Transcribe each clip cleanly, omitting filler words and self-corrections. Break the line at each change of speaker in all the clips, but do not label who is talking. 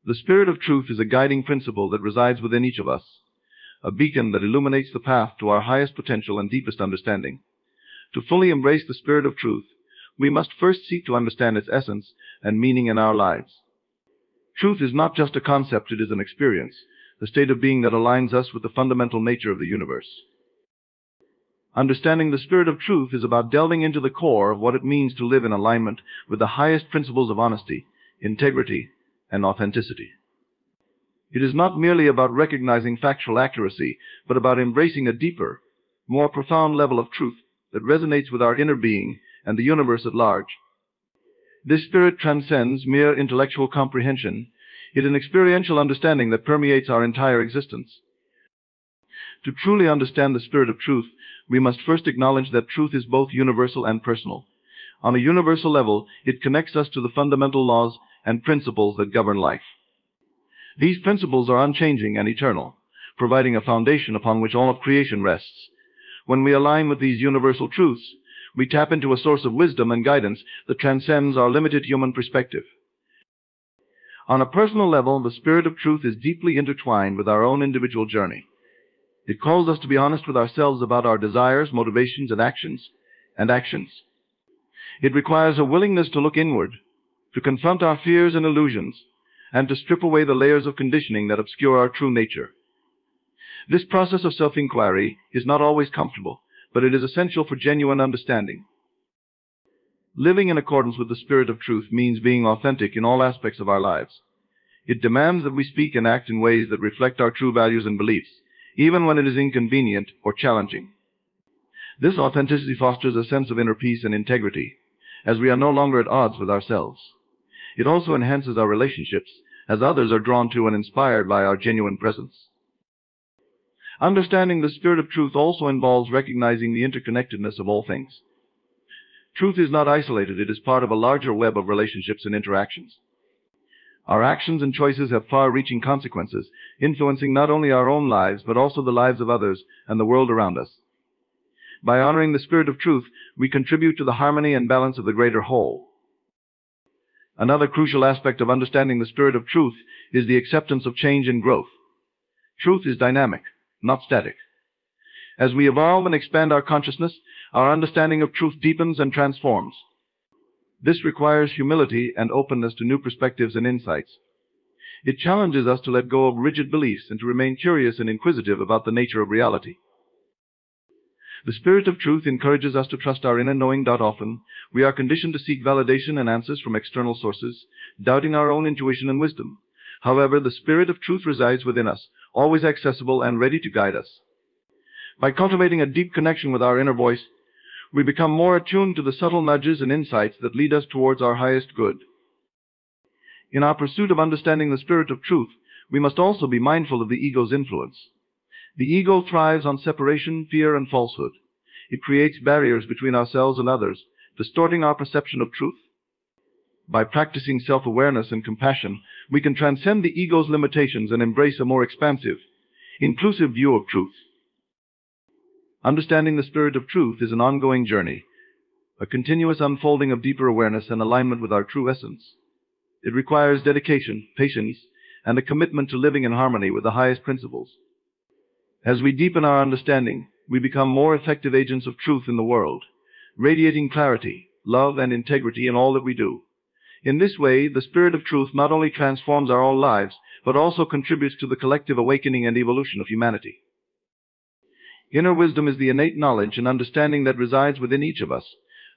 The Spirit of Truth is a guiding principle that resides within each of us, a beacon that illuminates the path to our highest potential and deepest understanding. To fully embrace the Spirit of Truth, we must first seek to understand its essence and meaning in our lives. Truth is not just a concept, it is an experience, a state of being that aligns us with the fundamental nature of the universe. Understanding the Spirit of Truth is about delving into the core of what it means to live in alignment with the highest principles of honesty, integrity, and authenticity. It is not merely about recognizing factual accuracy, but about embracing a deeper, more profound level of truth that resonates with our inner being and the universe at large. This spirit transcends mere intellectual comprehension. It is an experiential understanding that permeates our entire existence. To truly understand the Spirit of Truth, we must first acknowledge that truth is both universal and personal. On a universal level, it connects us to the fundamental laws and principles that govern life. These principles are unchanging and eternal, providing a foundation upon which all of creation rests. When we align with these universal truths, we tap into a source of wisdom and guidance that transcends our limited human perspective. On a personal level, the Spirit of Truth is deeply intertwined with our own individual journey. It calls us to be honest with ourselves about our desires, motivations, and actions. It requires a willingness to look inward, to confront our fears and illusions, and to strip away the layers of conditioning that obscure our true nature. This process of self-inquiry is not always comfortable, but it is essential for genuine understanding. Living in accordance with the Spirit of Truth means being authentic in all aspects of our lives. It demands that we speak and act in ways that reflect our true values and beliefs, even when it is inconvenient or challenging. This authenticity fosters a sense of inner peace and integrity, as we are no longer at odds with ourselves. It also enhances our relationships, as others are drawn to and inspired by our genuine presence. Understanding the Spirit of Truth also involves recognizing the interconnectedness of all things. Truth is not isolated, it is part of a larger web of relationships and interactions. Our actions and choices have far-reaching consequences, influencing not only our own lives, but also the lives of others and the world around us. By honoring the Spirit of Truth, we contribute to the harmony and balance of the greater whole. Another crucial aspect of understanding the Spirit of Truth is the acceptance of change and growth. Truth is dynamic, not static. As we evolve and expand our consciousness, our understanding of truth deepens and transforms. This requires humility and openness to new perspectives and insights. It challenges us to let go of rigid beliefs and to remain curious and inquisitive about the nature of reality. The Spirit of Truth encourages us to trust our inner knowing. Often, we are conditioned to seek validation and answers from external sources, doubting our own intuition and wisdom. However, the Spirit of Truth resides within us, always accessible and ready to guide us. By cultivating a deep connection with our inner voice, we become more attuned to the subtle nudges and insights that lead us towards our highest good. In our pursuit of understanding the Spirit of Truth, we must also be mindful of the ego's influence. The ego thrives on separation, fear, and falsehood. It creates barriers between ourselves and others, distorting our perception of truth. By practicing self-awareness and compassion, we can transcend the ego's limitations and embrace a more expansive, inclusive view of truth. Understanding the Spirit of Truth is an ongoing journey, a continuous unfolding of deeper awareness and alignment with our true essence. It requires dedication, patience, and a commitment to living in harmony with the highest principles. As we deepen our understanding, we become more effective agents of truth in the world, radiating clarity, love, and integrity in all that we do. In this way, the Spirit of Truth not only transforms our own lives, but also contributes to the collective awakening and evolution of humanity. Inner wisdom is the innate knowledge and understanding that resides within each of us,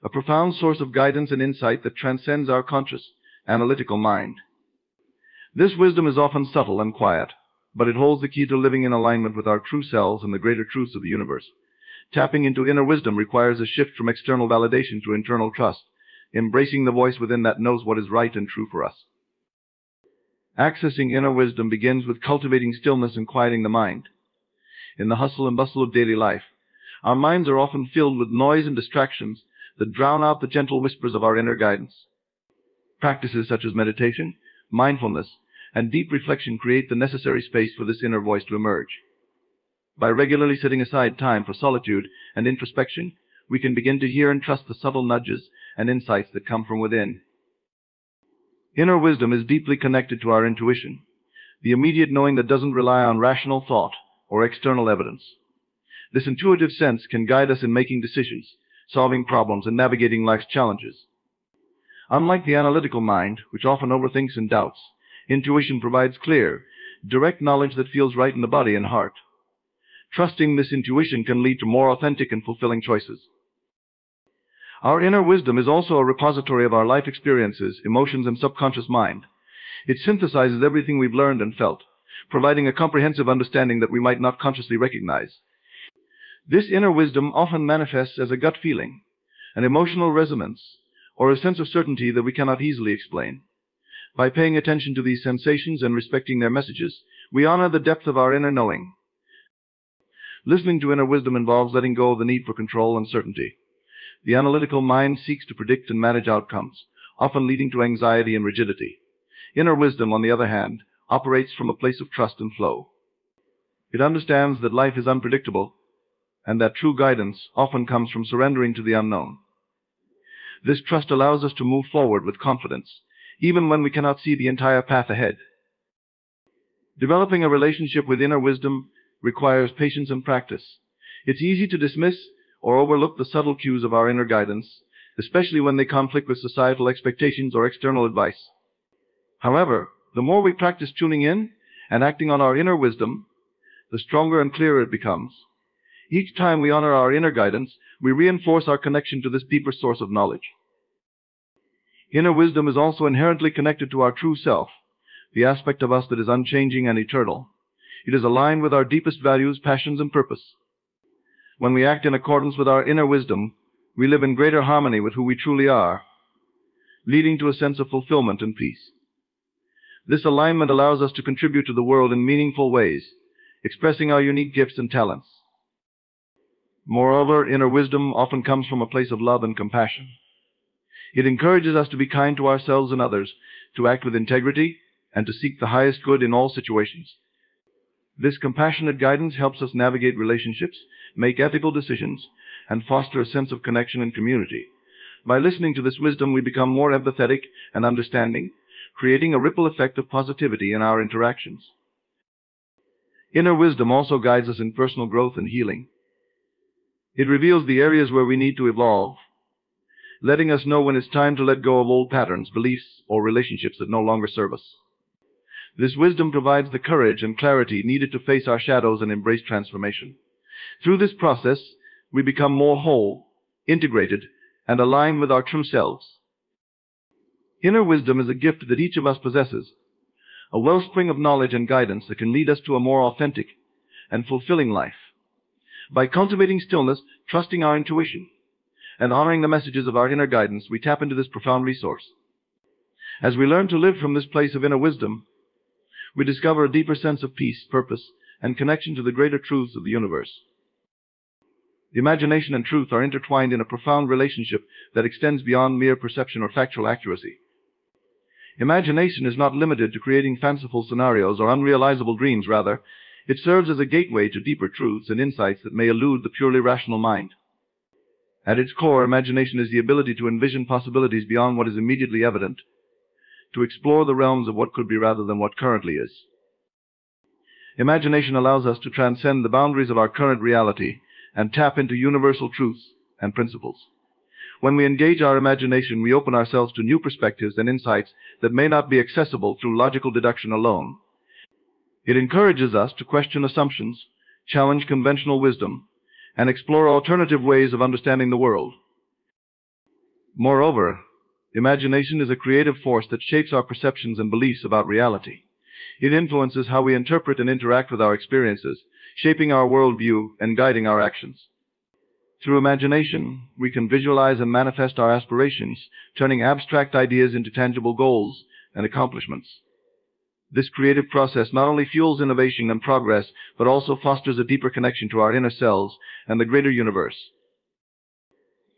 a profound source of guidance and insight that transcends our conscious, analytical mind. This wisdom is often subtle and quiet, but it holds the key to living in alignment with our true selves and the greater truths of the universe. Tapping into inner wisdom requires a shift from external validation to internal trust, embracing the voice within that knows what is right and true for us. Accessing inner wisdom begins with cultivating stillness and quieting the mind. In the hustle and bustle of daily life, our minds are often filled with noise and distractions that drown out the gentle whispers of our inner guidance. Practices such as meditation, mindfulness, and deep reflection create the necessary space for this inner voice to emerge. By regularly setting aside time for solitude and introspection, we can begin to hear and trust the subtle nudges and insights that come from within. Inner wisdom is deeply connected to our intuition, the immediate knowing that doesn't rely on rational thought or external evidence. This intuitive sense can guide us in making decisions, solving problems, and navigating life's challenges. Unlike the analytical mind, which often overthinks and doubts, intuition provides clear, direct knowledge that feels right in the body and heart. Trusting this intuition can lead to more authentic and fulfilling choices. Our inner wisdom is also a repository of our life experiences, emotions, and subconscious mind. It synthesizes everything we've learned and felt, providing a comprehensive understanding that we might not consciously recognize. This inner wisdom often manifests as a gut feeling, an emotional resonance, or a sense of certainty that we cannot easily explain. By paying attention to these sensations and respecting their messages, we honor the depth of our inner knowing. Listening to inner wisdom involves letting go of the need for control and certainty. The analytical mind seeks to predict and manage outcomes, often leading to anxiety and rigidity. Inner wisdom, on the other hand, operates from a place of trust and flow. It understands that life is unpredictable, and that true guidance often comes from surrendering to the unknown. This trust allows us to move forward with confidence, even when we cannot see the entire path ahead. Developing a relationship with inner wisdom requires patience and practice. It's easy to dismiss or overlook the subtle cues of our inner guidance, especially when they conflict with societal expectations or external advice. However, the more we practice tuning in and acting on our inner wisdom, the stronger and clearer it becomes. Each time we honor our inner guidance, we reinforce our connection to this deeper source of knowledge. Inner wisdom is also inherently connected to our true self, the aspect of us that is unchanging and eternal. It is aligned with our deepest values, passions, and purpose. When we act in accordance with our inner wisdom, we live in greater harmony with who we truly are, leading to a sense of fulfillment and peace. This alignment allows us to contribute to the world in meaningful ways, expressing our unique gifts and talents. Moreover, inner wisdom often comes from a place of love and compassion. It encourages us to be kind to ourselves and others, to act with integrity, and to seek the highest good in all situations. This compassionate guidance helps us navigate relationships, make ethical decisions, and foster a sense of connection and community. By listening to this wisdom, we become more empathetic and understanding, creating a ripple effect of positivity in our interactions. Inner wisdom also guides us in personal growth and healing. It reveals the areas where we need to evolve, letting us know when it's time to let go of old patterns, beliefs, or relationships that no longer serve us. This wisdom provides the courage and clarity needed to face our shadows and embrace transformation. Through this process, we become more whole, integrated, and aligned with our true selves. Inner wisdom is a gift that each of us possesses, a wellspring of knowledge and guidance that can lead us to a more authentic and fulfilling life. By cultivating stillness, trusting our intuition, and honoring the messages of our inner guidance, we tap into this profound resource. As we learn to live from this place of inner wisdom, we discover a deeper sense of peace, purpose, and connection to the greater truths of the universe. The imagination and truth are intertwined in a profound relationship that extends beyond mere perception or factual accuracy. Imagination is not limited to creating fanciful scenarios or unrealizable dreams. Rather, it serves as a gateway to deeper truths and insights that may elude the purely rational mind. At its core, imagination is the ability to envision possibilities beyond what is immediately evident, to explore the realms of what could be rather than what currently is. Imagination allows us to transcend the boundaries of our current reality and tap into universal truths and principles. When we engage our imagination, we open ourselves to new perspectives and insights that may not be accessible through logical deduction alone. It encourages us to question assumptions, challenge conventional wisdom, and explore alternative ways of understanding the world. Moreover, imagination is a creative force that shapes our perceptions and beliefs about reality. It influences how we interpret and interact with our experiences, shaping our worldview and guiding our actions. Through imagination, we can visualize and manifest our aspirations, turning abstract ideas into tangible goals and accomplishments. This creative process not only fuels innovation and progress, but also fosters a deeper connection to our inner selves and the greater universe.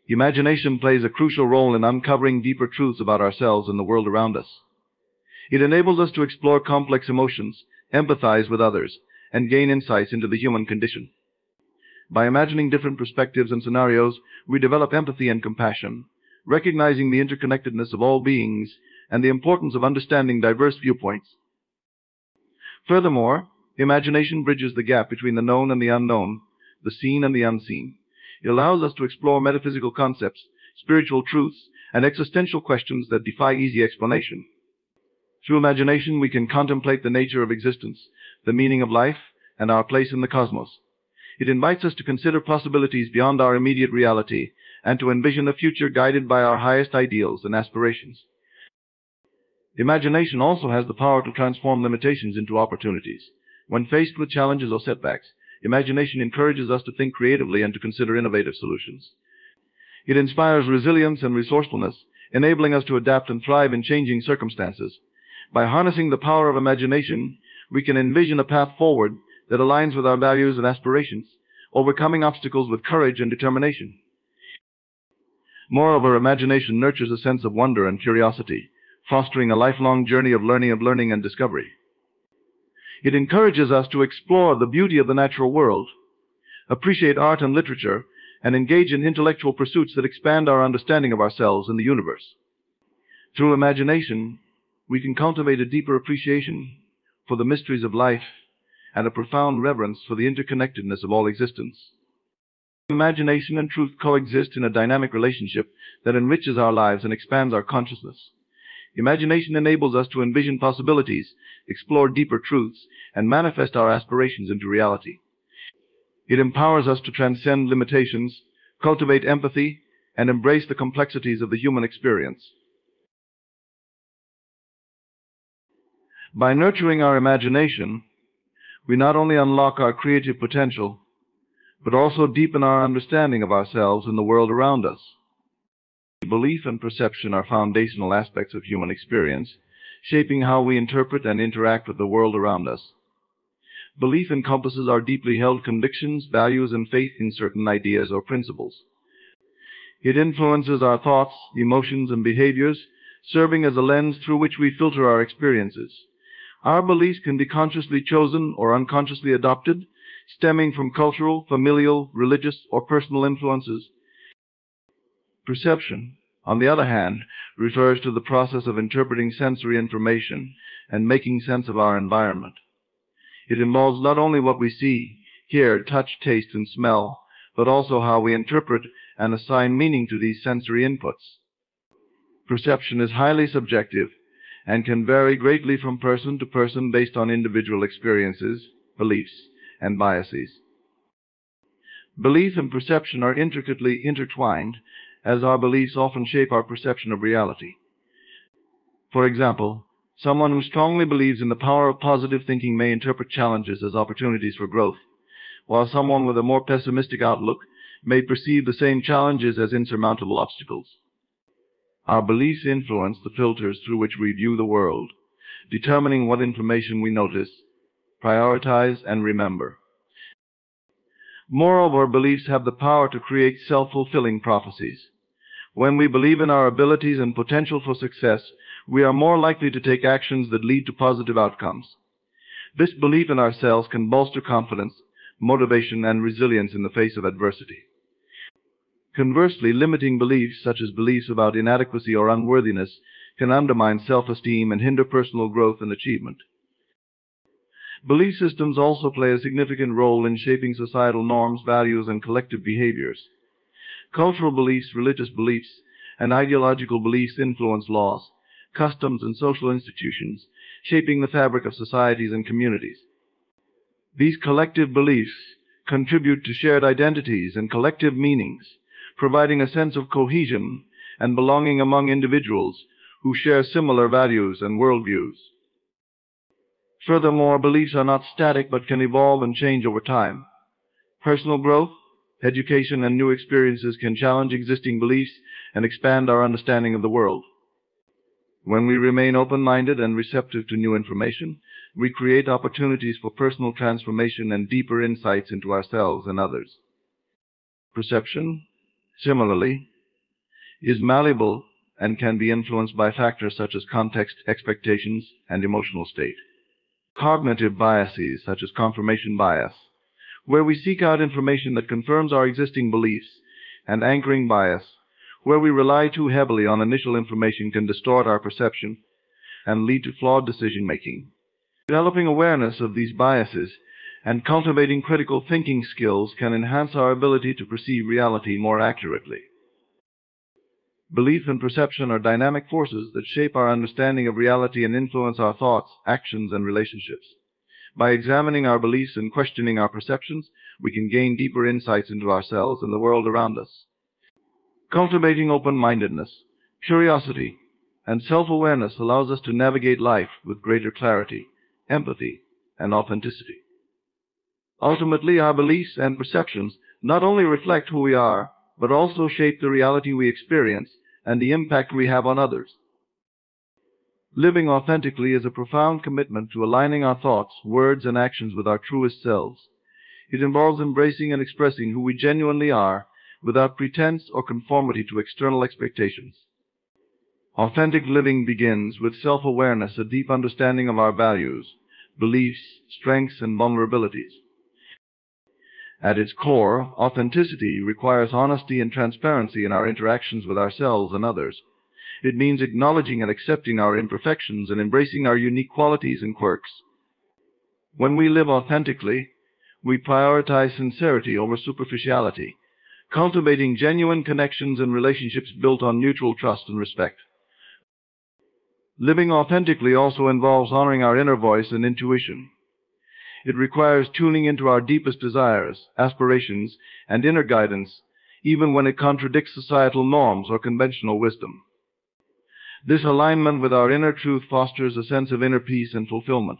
Imagination plays a crucial role in uncovering deeper truths about ourselves and the world around us. It enables us to explore complex emotions, empathize with others, and gain insights into the human condition. By imagining different perspectives and scenarios, we develop empathy and compassion, recognizing the interconnectedness of all beings and the importance of understanding diverse viewpoints. Furthermore, imagination bridges the gap between the known and the unknown, the seen and the unseen. It allows us to explore metaphysical concepts, spiritual truths, and existential questions that defy easy explanation. Through imagination, we can contemplate the nature of existence, the meaning of life, and our place in the cosmos. It invites us to consider possibilities beyond our immediate reality and to envision a future guided by our highest ideals and aspirations. Imagination also has the power to transform limitations into opportunities. When faced with challenges or setbacks, imagination encourages us to think creatively and to consider innovative solutions. It inspires resilience and resourcefulness, enabling us to adapt and thrive in changing circumstances. By harnessing the power of imagination, we can envision a path forward that aligns with our values and aspirations, overcoming obstacles with courage and determination. Moreover, imagination nurtures a sense of wonder and curiosity, fostering a lifelong journey of learning and discovery. It encourages us to explore the beauty of the natural world, appreciate art and literature, and engage in intellectual pursuits that expand our understanding of ourselves and the universe. Through imagination, we can cultivate a deeper appreciation for the mysteries of life and a profound reverence for the interconnectedness of all existence. Imagination and truth coexist in a dynamic relationship that enriches our lives and expands our consciousness. Imagination enables us to envision possibilities, explore deeper truths, and manifest our aspirations into reality. It empowers us to transcend limitations, cultivate empathy, and embrace the complexities of the human experience. By nurturing our imagination, we not only unlock our creative potential, but also deepen our understanding of ourselves and the world around us. Belief and perception are foundational aspects of human experience, shaping how we interpret and interact with the world around us. Belief encompasses our deeply held convictions, values, and faith in certain ideas or principles. It influences our thoughts, emotions, and behaviors, serving as a lens through which we filter our experiences. Our beliefs can be consciously chosen or unconsciously adopted, stemming from cultural, familial, religious, or personal influences. Perception, on the other hand, refers to the process of interpreting sensory information and making sense of our environment. It involves not only what we see, hear, touch, taste, and smell, but also how we interpret and assign meaning to these sensory inputs. Perception is highly subjective and can vary greatly from person to person based on individual experiences, beliefs, and biases. Belief and perception are intricately intertwined, as our beliefs often shape our perception of reality. For example, someone who strongly believes in the power of positive thinking may interpret challenges as opportunities for growth, while someone with a more pessimistic outlook may perceive the same challenges as insurmountable obstacles. Our beliefs influence the filters through which we view the world, determining what information we notice, prioritize, and remember. Moreover, beliefs have the power to create self-fulfilling prophecies. When we believe in our abilities and potential for success, we are more likely to take actions that lead to positive outcomes. This belief in ourselves can bolster confidence, motivation, and resilience in the face of adversity. Conversely, limiting beliefs, such as beliefs about inadequacy or unworthiness, can undermine self-esteem and hinder personal growth and achievement. Belief systems also play a significant role in shaping societal norms, values, and collective behaviors. Cultural beliefs, religious beliefs, and ideological beliefs influence laws, customs, and social institutions, shaping the fabric of societies and communities. These collective beliefs contribute to shared identities and collective meanings, providing a sense of cohesion and belonging among individuals who share similar values and worldviews. Furthermore, beliefs are not static but can evolve and change over time. Personal growth, education, and new experiences can challenge existing beliefs and expand our understanding of the world. When we remain open-minded and receptive to new information, we create opportunities for personal transformation and deeper insights into ourselves and others. Perception, similarly, is malleable and can be influenced by factors such as context, expectations, and emotional state. Cognitive biases, such as confirmation bias, where we seek out information that confirms our existing beliefs, and anchoring bias, where we rely too heavily on initial information can distort our perception and lead to flawed decision-making. Developing awareness of these biases and cultivating critical thinking skills can enhance our ability to perceive reality more accurately. Belief and perception are dynamic forces that shape our understanding of reality and influence our thoughts, actions, and relationships. By examining our beliefs and questioning our perceptions, we can gain deeper insights into ourselves and the world around us. Cultivating open-mindedness, curiosity, and self-awareness allows us to navigate life with greater clarity, empathy, and authenticity. Ultimately, our beliefs and perceptions not only reflect who we are, but also shape the reality we experience and the impact we have on others. Living authentically is a profound commitment to aligning our thoughts, words, and actions with our truest selves. It involves embracing and expressing who we genuinely are without pretense or conformity to external expectations. Authentic living begins with self-awareness, a deep understanding of our values, beliefs, strengths, and vulnerabilities. At its core, authenticity requires honesty and transparency in our interactions with ourselves and others. It means acknowledging and accepting our imperfections and embracing our unique qualities and quirks. When we live authentically, we prioritize sincerity over superficiality, cultivating genuine connections and relationships built on mutual trust and respect. Living authentically also involves honoring our inner voice and intuition. It requires tuning into our deepest desires, aspirations, and inner guidance, even when it contradicts societal norms or conventional wisdom. This alignment with our inner truth fosters a sense of inner peace and fulfillment,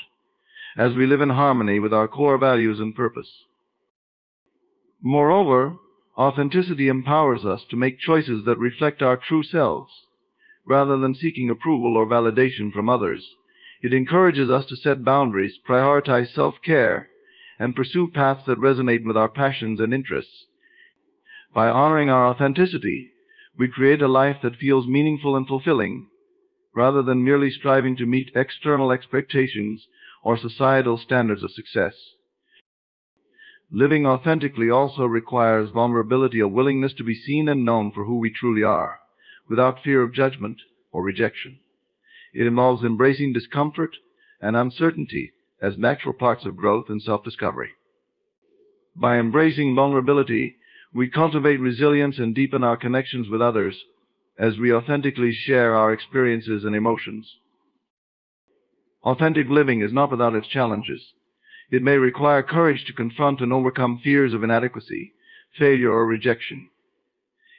as we live in harmony with our core values and purpose. Moreover, authenticity empowers us to make choices that reflect our true selves, rather than seeking approval or validation from others. It encourages us to set boundaries, prioritize self-care, and pursue paths that resonate with our passions and interests. By honoring our authenticity, we create a life that feels meaningful and fulfilling, rather than merely striving to meet external expectations or societal standards of success. Living authentically also requires vulnerability, a willingness to be seen and known for who we truly are, without fear of judgment or rejection. It involves embracing discomfort and uncertainty as natural parts of growth and self-discovery. By embracing vulnerability, we cultivate resilience and deepen our connections with others as we authentically share our experiences and emotions. Authentic living is not without its challenges. It may require courage to confront and overcome fears of inadequacy, failure, or rejection.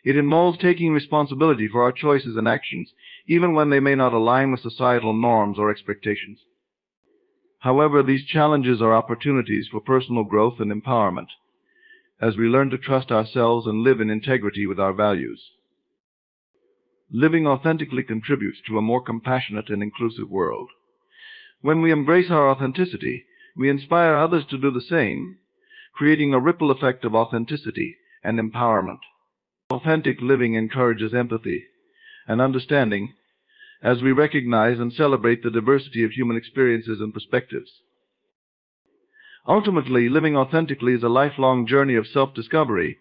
It involves taking responsibility for our choices and actions, even when they may not align with societal norms or expectations. However, these challenges are opportunities for personal growth and empowerment, as we learn to trust ourselves and live in integrity with our values. Living authentically contributes to a more compassionate and inclusive world. When we embrace our authenticity, we inspire others to do the same, creating a ripple effect of authenticity and empowerment. Authentic living encourages empathy and understanding as we recognize and celebrate the diversity of human experiences and perspectives. Ultimately, living authentically is a lifelong journey of self-discovery,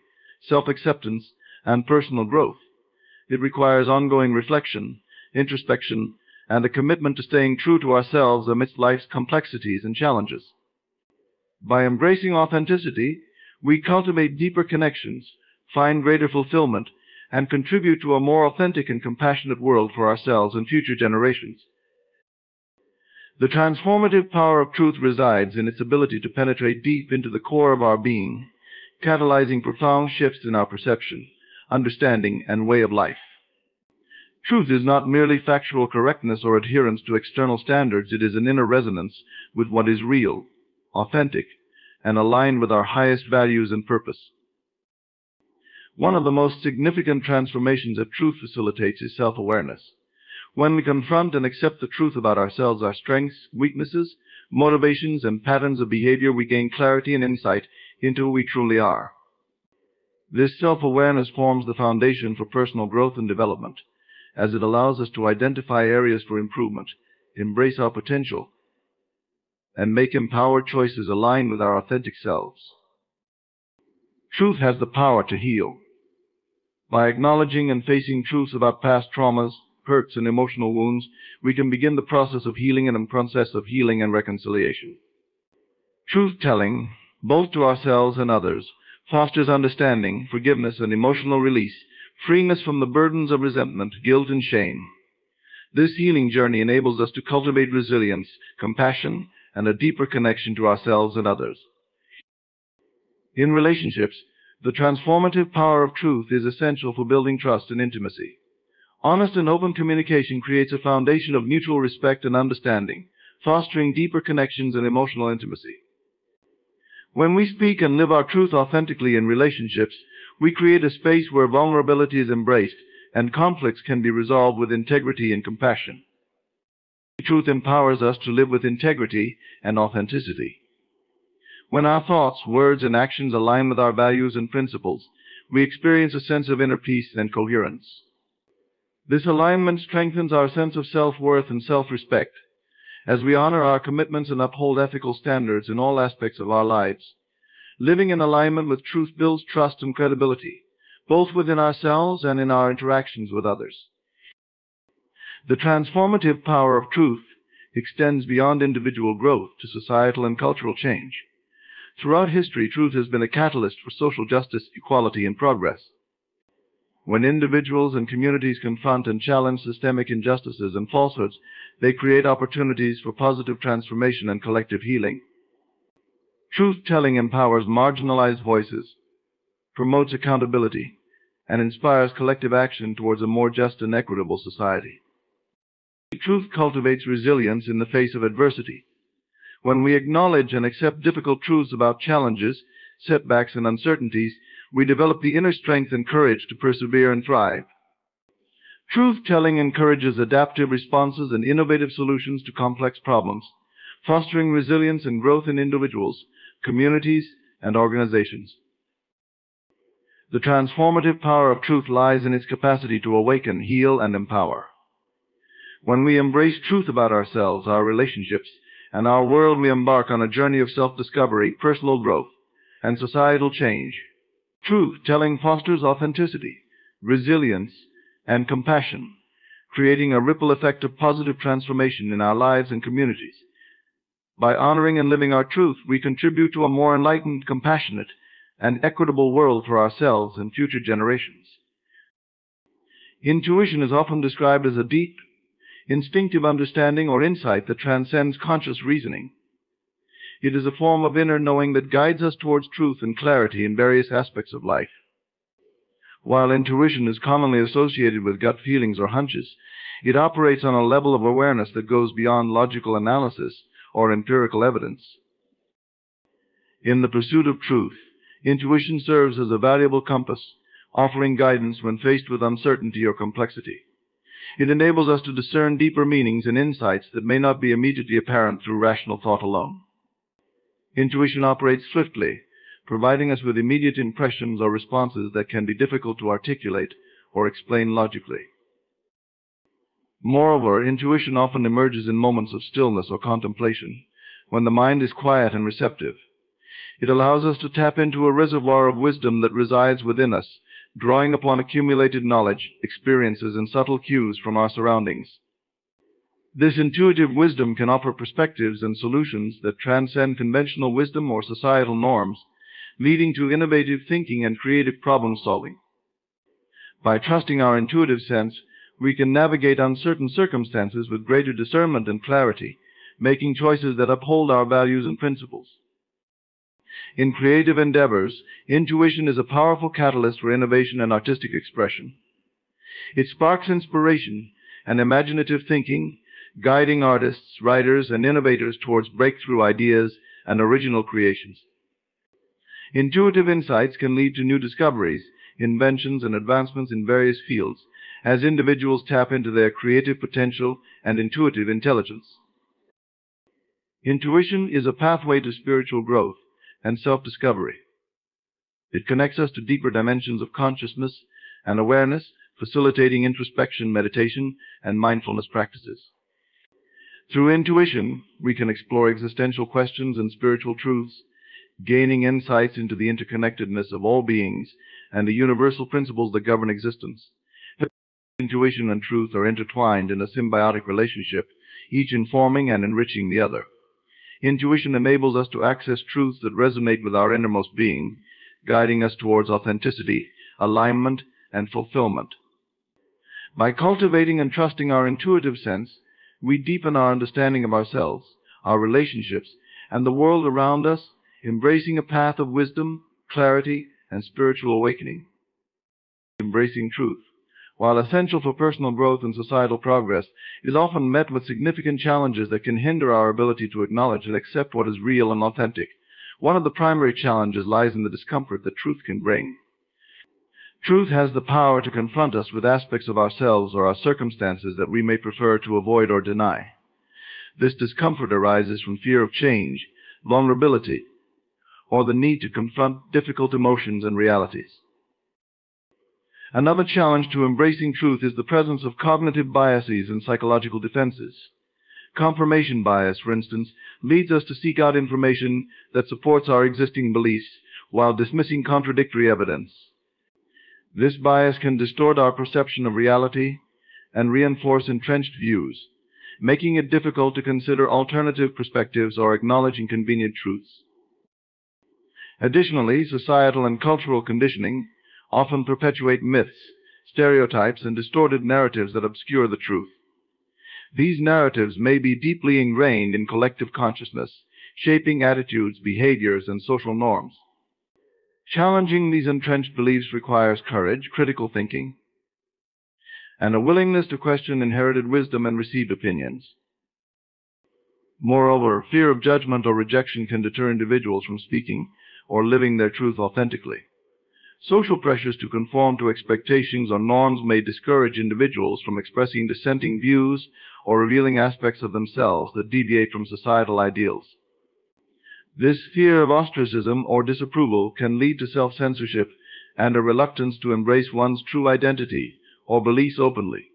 self-acceptance, and personal growth. It requires ongoing reflection, introspection, and a commitment to staying true to ourselves amidst life's complexities and challenges. By embracing authenticity, we cultivate deeper connections, find greater fulfillment, and contribute to a more authentic and compassionate world for ourselves and future generations. The transformative power of truth resides in its ability to penetrate deep into the core of our being, catalyzing profound shifts in our perception, understanding, and way of life. Truth is not merely factual correctness or adherence to external standards. It is an inner resonance with what is real, authentic, and aligned with our highest values and purpose. One of the most significant transformations that truth facilitates is self-awareness. When we confront and accept the truth about ourselves, our strengths, weaknesses, motivations, and patterns of behavior, we gain clarity and insight into who we truly are. This self-awareness forms the foundation for personal growth and development, as it allows us to identify areas for improvement, embrace our potential, and make empowered choices aligned with our authentic selves. Truth has the power to heal. By acknowledging and facing truths about past traumas, hurts, and emotional wounds, we can begin the process of healing and reconciliation. Truth-telling, both to ourselves and others, fosters understanding, forgiveness, and emotional release, freeing us from the burdens of resentment, guilt, and shame. This healing journey enables us to cultivate resilience, compassion, and a deeper connection to ourselves and others. In relationships, the transformative power of truth is essential for building trust and intimacy. Honest and open communication creates a foundation of mutual respect and understanding, fostering deeper connections and emotional intimacy. When we speak and live our truth authentically in relationships, we create a space where vulnerability is embraced and conflicts can be resolved with integrity and compassion. Truth empowers us to live with integrity and authenticity. When our thoughts, words, and actions align with our values and principles, we experience a sense of inner peace and coherence. This alignment strengthens our sense of self-worth and self-respect. As we honor our commitments and uphold ethical standards in all aspects of our lives, living in alignment with truth builds trust and credibility, both within ourselves and in our interactions with others. The transformative power of truth extends beyond individual growth to societal and cultural change. Throughout history, truth has been a catalyst for social justice, equality, and progress. When individuals and communities confront and challenge systemic injustices and falsehoods, they create opportunities for positive transformation and collective healing. Truth-telling empowers marginalized voices, promotes accountability, and inspires collective action towards a more just and equitable society. Truth cultivates resilience in the face of adversity. When we acknowledge and accept difficult truths about challenges, setbacks, and uncertainties, we develop the inner strength and courage to persevere and thrive. Truth-telling encourages adaptive responses and innovative solutions to complex problems, fostering resilience and growth in individuals, communities, and organizations. The transformative power of truth lies in its capacity to awaken, heal, and empower. When we embrace truth about ourselves, our relationships, and our world, we embark on a journey of self-discovery, personal growth, and societal change. Truth-telling fosters authenticity, resilience, and compassion, creating a ripple effect of positive transformation in our lives and communities. By honoring and living our truth, we contribute to a more enlightened, compassionate, and equitable world for ourselves and future generations. Intuition is often described as a deep, instinctive understanding or insight that transcends conscious reasoning. It is a form of inner knowing that guides us towards truth and clarity in various aspects of life. While intuition is commonly associated with gut feelings or hunches, it operates on a level of awareness that goes beyond logical analysis or empirical evidence. In the pursuit of truth, intuition serves as a valuable compass, offering guidance when faced with uncertainty or complexity. It enables us to discern deeper meanings and insights that may not be immediately apparent through rational thought alone. Intuition operates swiftly, providing us with immediate impressions or responses that can be difficult to articulate or explain logically. Moreover, intuition often emerges in moments of stillness or contemplation, when the mind is quiet and receptive. It allows us to tap into a reservoir of wisdom that resides within us, drawing upon accumulated knowledge, experiences, and subtle cues from our surroundings. This intuitive wisdom can offer perspectives and solutions that transcend conventional wisdom or societal norms, leading to innovative thinking and creative problem-solving. By trusting our intuitive sense, we can navigate uncertain circumstances with greater discernment and clarity, making choices that uphold our values and principles. In creative endeavors, intuition is a powerful catalyst for innovation and artistic expression. It sparks inspiration and imaginative thinking, guiding artists, writers, and innovators towards breakthrough ideas and original creations. Intuitive insights can lead to new discoveries, inventions, and advancements in various fields, as individuals tap into their creative potential and intuitive intelligence. Intuition is a pathway to spiritual growth and self-discovery. It connects us to deeper dimensions of consciousness and awareness, facilitating introspection, meditation, and mindfulness practices. Through intuition, we can explore existential questions and spiritual truths, gaining insights into the interconnectedness of all beings and the universal principles that govern existence. Intuition and truth are intertwined in a symbiotic relationship, each informing and enriching the other. Intuition enables us to access truths that resonate with our innermost being, guiding us towards authenticity, alignment, and fulfillment. By cultivating and trusting our intuitive sense, we deepen our understanding of ourselves, our relationships, and the world around us, embracing a path of wisdom, clarity, and spiritual awakening. Embracing truth, while essential for personal growth and societal progress, is often met with significant challenges that can hinder our ability to acknowledge and accept what is real and authentic. One of the primary challenges lies in the discomfort that truth can bring. Truth has the power to confront us with aspects of ourselves or our circumstances that we may prefer to avoid or deny. This discomfort arises from fear of change, vulnerability, or the need to confront difficult emotions and realities. Another challenge to embracing truth is the presence of cognitive biases and psychological defenses. Confirmation bias, for instance, leads us to seek out information that supports our existing beliefs while dismissing contradictory evidence. This bias can distort our perception of reality and reinforce entrenched views, making it difficult to consider alternative perspectives or acknowledge inconvenient truths. Additionally, societal and cultural conditioning often perpetuate myths, stereotypes, and distorted narratives that obscure the truth. These narratives may be deeply ingrained in collective consciousness, shaping attitudes, behaviors, and social norms. Challenging these entrenched beliefs requires courage, critical thinking, and a willingness to question inherited wisdom and received opinions. Moreover, fear of judgment or rejection can deter individuals from speaking or living their truth authentically. Social pressures to conform to expectations or norms may discourage individuals from expressing dissenting views or revealing aspects of themselves that deviate from societal ideals. This fear of ostracism or disapproval can lead to self-censorship and a reluctance to embrace one's true identity or beliefs openly.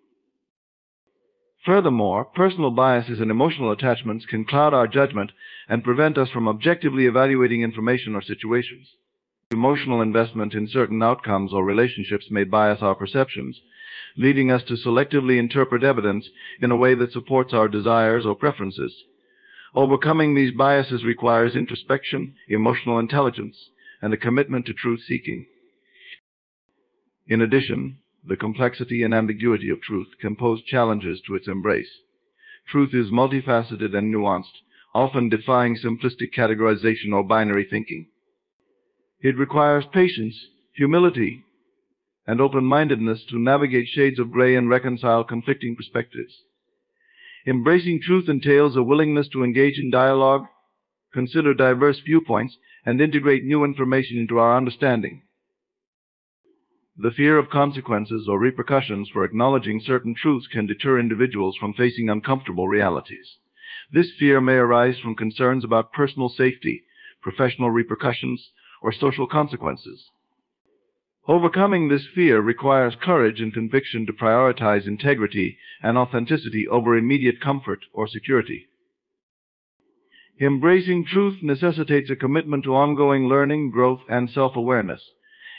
Furthermore, personal biases and emotional attachments can cloud our judgment and prevent us from objectively evaluating information or situations. Emotional investment in certain outcomes or relationships may bias our perceptions, leading us to selectively interpret evidence in a way that supports our desires or preferences. Overcoming these biases requires introspection, emotional intelligence, and a commitment to truth-seeking. In addition, the complexity and ambiguity of truth can pose challenges to its embrace. Truth is multifaceted and nuanced, often defying simplistic categorization or binary thinking. It requires patience, humility, and open-mindedness to navigate shades of gray and reconcile conflicting perspectives. Embracing truth entails a willingness to engage in dialogue, consider diverse viewpoints, and integrate new information into our understanding. The fear of consequences or repercussions for acknowledging certain truths can deter individuals from facing uncomfortable realities. This fear may arise from concerns about personal safety, professional repercussions, or social consequences. Overcoming this fear requires courage and conviction to prioritize integrity and authenticity over immediate comfort or security. Embracing truth necessitates a commitment to ongoing learning, growth, and self-awareness.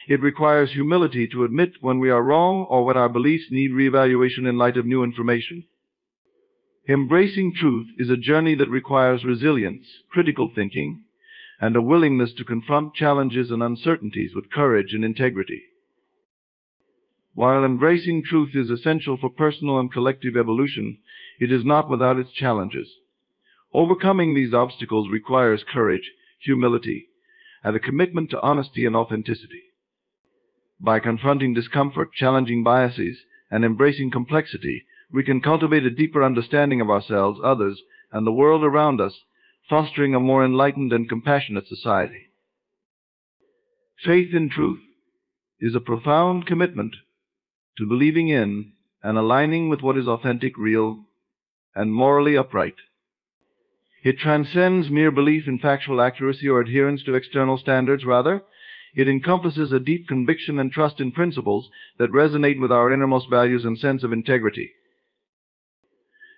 It requires humility to admit when we are wrong or when our beliefs need reevaluation in light of new information. Embracing truth is a journey that requires resilience, critical thinking, and a willingness to confront challenges and uncertainties with courage and integrity. While embracing truth is essential for personal and collective evolution, it is not without its challenges. Overcoming these obstacles requires courage, humility, and a commitment to honesty and authenticity. By confronting discomfort, challenging biases, and embracing complexity, we can cultivate a deeper understanding of ourselves, others, and the world around us, fostering a more enlightened and compassionate society. Faith in truth is a profound commitment to believing in and aligning with what is authentic, real, and morally upright. It transcends mere belief in factual accuracy or adherence to external standards. Rather, it encompasses a deep conviction and trust in principles that resonate with our innermost values and sense of integrity.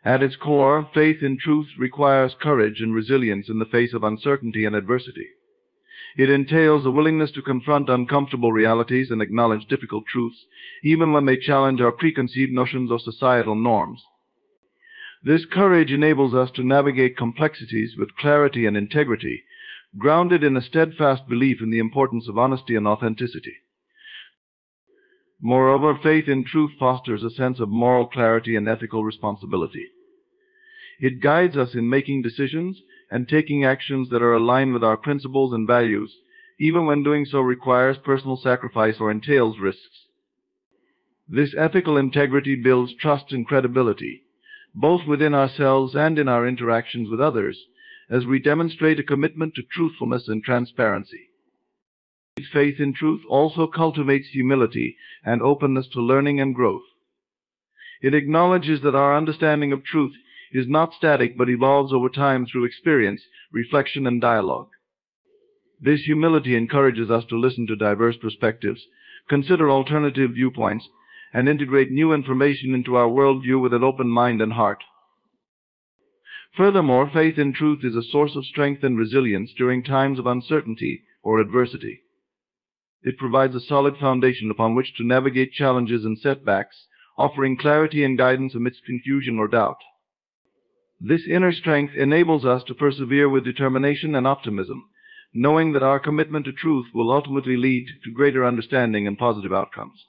At its core, faith in truth requires courage and resilience in the face of uncertainty and adversity. It entails a willingness to confront uncomfortable realities and acknowledge difficult truths, even when they challenge our preconceived notions or societal norms. This courage enables us to navigate complexities with clarity and integrity, grounded in a steadfast belief in the importance of honesty and authenticity. Moreover, faith in truth fosters a sense of moral clarity and ethical responsibility. It guides us in making decisions and taking actions that are aligned with our principles and values, even when doing so requires personal sacrifice or entails risks. This ethical integrity builds trust and credibility, both within ourselves and in our interactions with others, as we demonstrate a commitment to truthfulness and transparency. Faith in truth also cultivates humility and openness to learning and growth. It acknowledges that our understanding of truth is not static but evolves over time through experience, reflection, and dialogue. This humility encourages us to listen to diverse perspectives, consider alternative viewpoints, and integrate new information into our worldview with an open mind and heart. Furthermore, faith in truth is a source of strength and resilience during times of uncertainty or adversity. It provides a solid foundation upon which to navigate challenges and setbacks, offering clarity and guidance amidst confusion or doubt. This inner strength enables us to persevere with determination and optimism, knowing that our commitment to truth will ultimately lead to greater understanding and positive outcomes.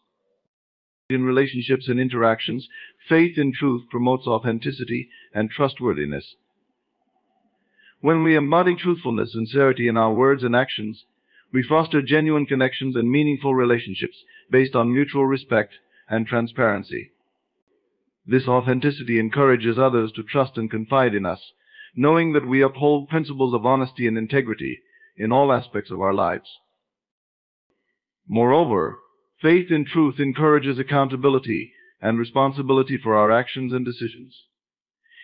In relationships and interactions, faith in truth promotes authenticity and trustworthiness. When we embody truthfulness and sincerity in our words and actions, we foster genuine connections and meaningful relationships based on mutual respect and transparency. This authenticity encourages others to trust and confide in us, knowing that we uphold principles of honesty and integrity in all aspects of our lives. Moreover, faith in truth encourages accountability and responsibility for our actions and decisions.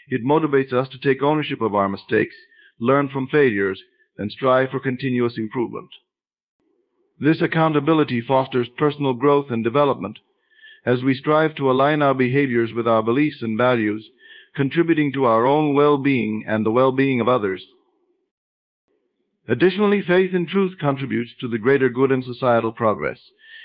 It motivates us to take ownership of our mistakes, learn from failures, and strive for continuous improvement. This accountability fosters personal growth and development as we strive to align our behaviors with our beliefs and values, contributing to our own well-being and the well-being of others. Additionally, faith in truth contributes to the greater good and societal progress.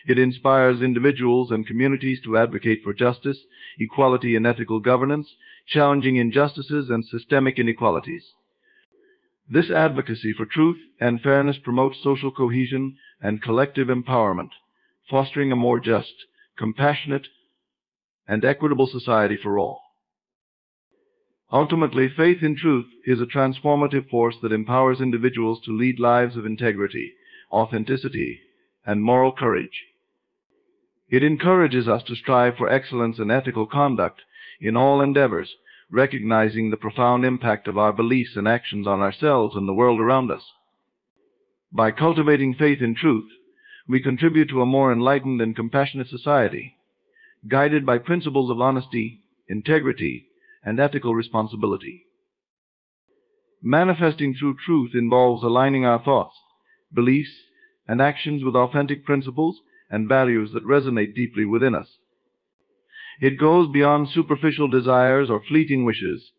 It inspires individuals and communities to advocate for justice, equality, and ethical governance, challenging injustices and systemic inequalities. This advocacy for truth and fairness promotes social cohesion and collective empowerment, fostering a more just, compassionate, and equitable society for all. Ultimately, faith in truth is a transformative force that empowers individuals to lead lives of integrity, authenticity, and moral courage. It encourages us to strive for excellence and ethical conduct in all endeavors, recognizing the profound impact of our beliefs and actions on ourselves and the world around us. By cultivating faith in truth, we contribute to a more enlightened and compassionate society, guided by principles of honesty, integrity, and ethical responsibility. Manifesting through truth involves aligning our thoughts, beliefs, and actions with authentic principles and values that resonate deeply within us. It goes beyond superficial desires or fleeting wishes,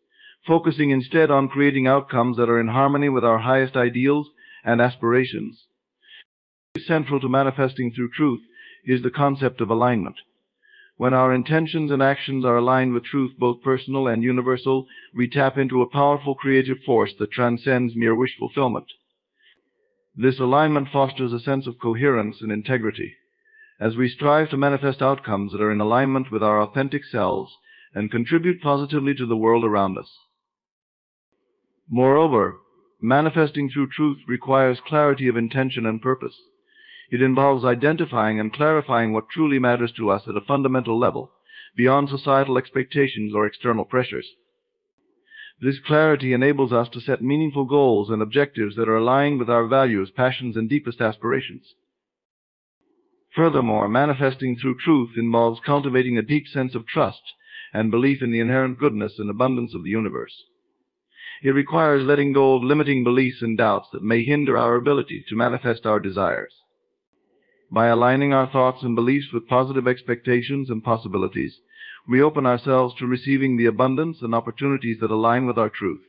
focusing instead on creating outcomes that are in harmony with our highest ideals and aspirations. Central to manifesting through truth is the concept of alignment. When our intentions and actions are aligned with truth, both personal and universal, we tap into a powerful creative force that transcends mere wish fulfillment. This alignment fosters a sense of coherence and integrity, as we strive to manifest outcomes that are in alignment with our authentic selves and contribute positively to the world around us. Moreover, manifesting through truth requires clarity of intention and purpose. It involves identifying and clarifying what truly matters to us at a fundamental level, beyond societal expectations or external pressures. This clarity enables us to set meaningful goals and objectives that are aligned with our values, passions, and deepest aspirations. Furthermore, manifesting through truth involves cultivating a deep sense of trust and belief in the inherent goodness and abundance of the universe. It requires letting go of limiting beliefs and doubts that may hinder our ability to manifest our desires. By aligning our thoughts and beliefs with positive expectations and possibilities, we open ourselves to receiving the abundance and opportunities that align with our truth.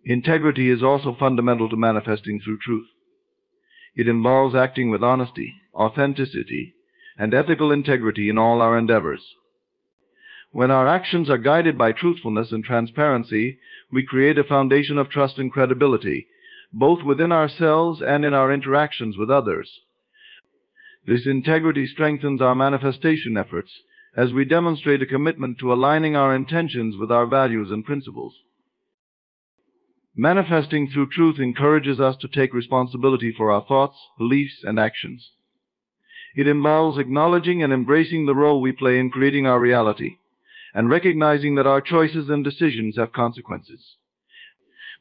Integrity is also fundamental to manifesting through truth. It involves acting with honesty, authenticity, and ethical integrity in all our endeavors. When our actions are guided by truthfulness and transparency, we create a foundation of trust and credibility, both within ourselves and in our interactions with others. This integrity strengthens our manifestation efforts as we demonstrate a commitment to aligning our intentions with our values and principles. Manifesting through truth encourages us to take responsibility for our thoughts, beliefs, and actions. It involves acknowledging and embracing the role we play in creating our reality, and recognizing that our choices and decisions have consequences.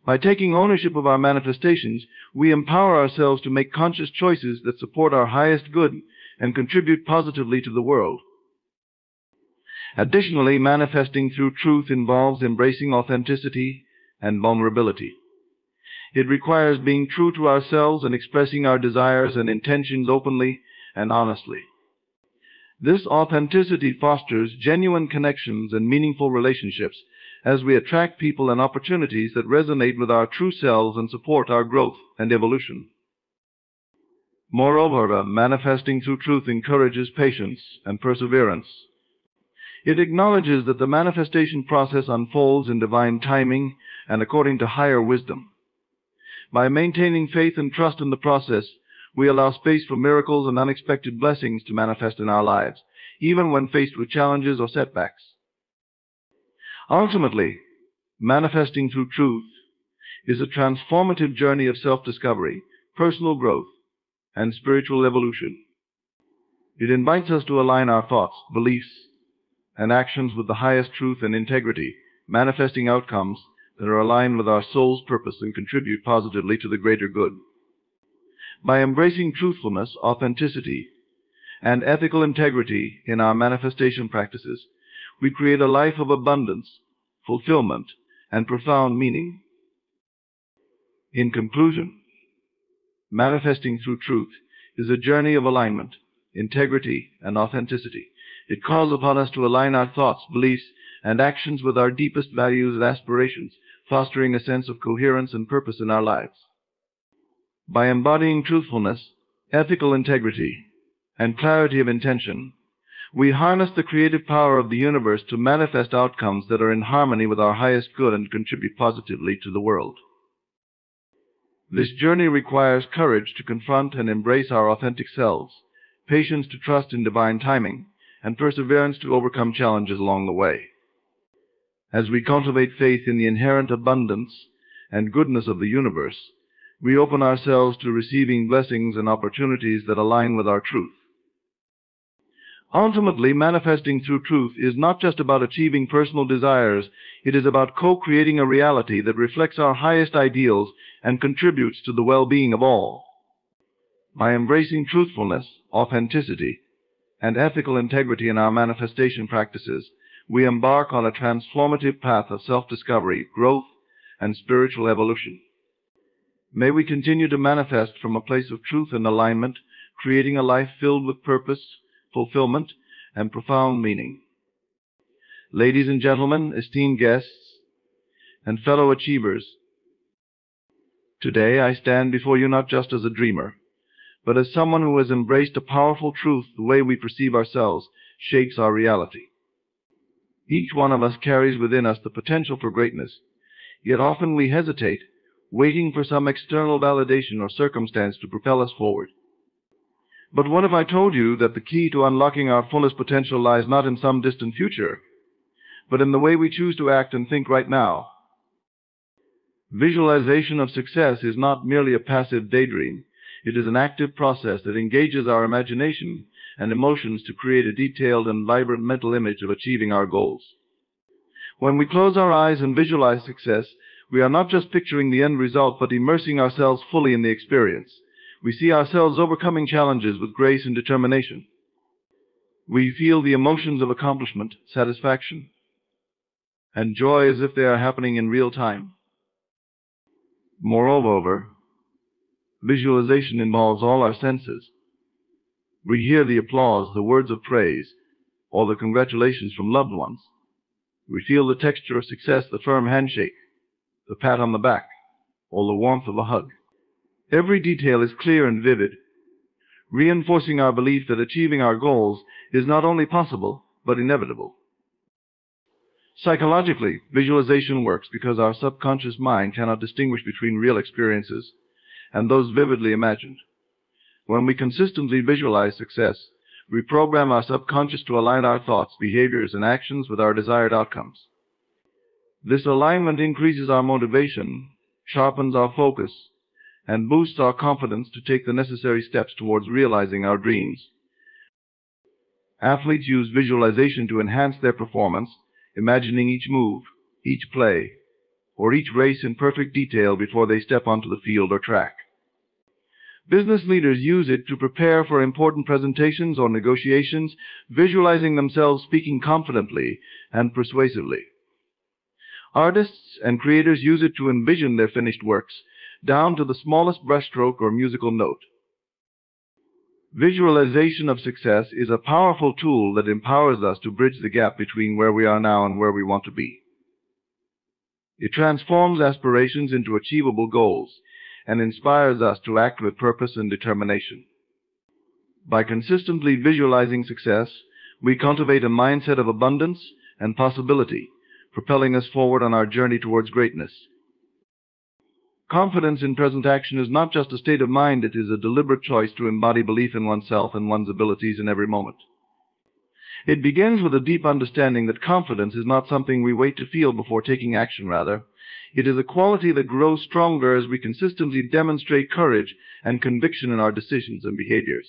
By taking ownership of our manifestations, we empower ourselves to make conscious choices that support our highest good and contribute positively to the world. Additionally, manifesting through truth involves embracing authenticity and vulnerability. It requires being true to ourselves and expressing our desires and intentions openly and honestly. This authenticity fosters genuine connections and meaningful relationships as we attract people and opportunities that resonate with our true selves and support our growth and evolution. Moreover, manifesting through truth encourages patience and perseverance. It acknowledges that the manifestation process unfolds in divine timing and according to higher wisdom. By maintaining faith and trust in the process, we allow space for miracles and unexpected blessings to manifest in our lives, even when faced with challenges or setbacks. Ultimately, manifesting through truth is a transformative journey of self-discovery, personal growth, and spiritual evolution. It invites us to align our thoughts, beliefs, and actions with the highest truth and integrity, manifesting outcomes that are aligned with our soul's purpose and contribute positively to the greater good. By embracing truthfulness, authenticity, and ethical integrity in our manifestation practices, we create a life of abundance, fulfillment, and profound meaning. In conclusion, manifesting through truth is a journey of alignment, integrity, and authenticity. It calls upon us to align our thoughts, beliefs, and actions with our deepest values and aspirations, fostering a sense of coherence and purpose in our lives. By embodying truthfulness, ethical integrity, and clarity of intention, we harness the creative power of the universe to manifest outcomes that are in harmony with our highest good and contribute positively to the world. This journey requires courage to confront and embrace our authentic selves, patience to trust in divine timing, and perseverance to overcome challenges along the way. As we cultivate faith in the inherent abundance and goodness of the universe, we open ourselves to receiving blessings and opportunities that align with our truth. Ultimately, manifesting through truth is not just about achieving personal desires, it is about co-creating a reality that reflects our highest ideals and contributes to the well-being of all. By embracing truthfulness, authenticity, and ethical integrity in our manifestation practices, we embark on a transformative path of self-discovery, growth, and spiritual evolution. May we continue to manifest from a place of truth and alignment, creating a life filled with purpose, fulfillment, and profound meaning. Ladies and gentlemen, esteemed guests, and fellow achievers, today I stand before you not just as a dreamer, but as someone who has embraced a powerful truth. The way we perceive ourselves shapes our reality. Each one of us carries within us the potential for greatness, yet often we hesitate, waiting for some external validation or circumstance to propel us forward. But what if I told you that the key to unlocking our fullest potential lies not in some distant future, but in the way we choose to act and think right now? Visualization of success is not merely a passive daydream. It is an active process that engages our imagination and emotions to create a detailed and vibrant mental image of achieving our goals. When we close our eyes and visualize success, we are not just picturing the end result, but immersing ourselves fully in the experience. We see ourselves overcoming challenges with grace and determination. We feel the emotions of accomplishment, satisfaction, and joy as if they are happening in real time. Moreover, visualization involves all our senses. We hear the applause, the words of praise, or the congratulations from loved ones. We feel the texture of success, the firm handshake, the pat on the back, or the warmth of a hug. Every detail is clear and vivid, reinforcing our belief that achieving our goals is not only possible, but inevitable. Psychologically, visualization works because our subconscious mind cannot distinguish between real experiences and those vividly imagined. When we consistently visualize success, we program our subconscious to align our thoughts, behaviors, and actions with our desired outcomes. This alignment increases our motivation, sharpens our focus, and boosts our confidence to take the necessary steps towards realizing our dreams. Athletes use visualization to enhance their performance, imagining each move, each play, or each race in perfect detail before they step onto the field or track. Business leaders use it to prepare for important presentations or negotiations, visualizing themselves speaking confidently and persuasively. Artists and creators use it to envision their finished works, down to the smallest brushstroke or musical note. Visualization of success is a powerful tool that empowers us to bridge the gap between where we are now and where we want to be. It transforms aspirations into achievable goals and inspires us to act with purpose and determination. By consistently visualizing success, we cultivate a mindset of abundance and possibility, propelling us forward on our journey towards greatness. Confidence in present action is not just a state of mind, it is a deliberate choice to embody belief in oneself and one's abilities in every moment. It begins with a deep understanding that confidence is not something we wait to feel before taking action. Rather, it is a quality that grows stronger as we consistently demonstrate courage and conviction in our decisions and behaviors.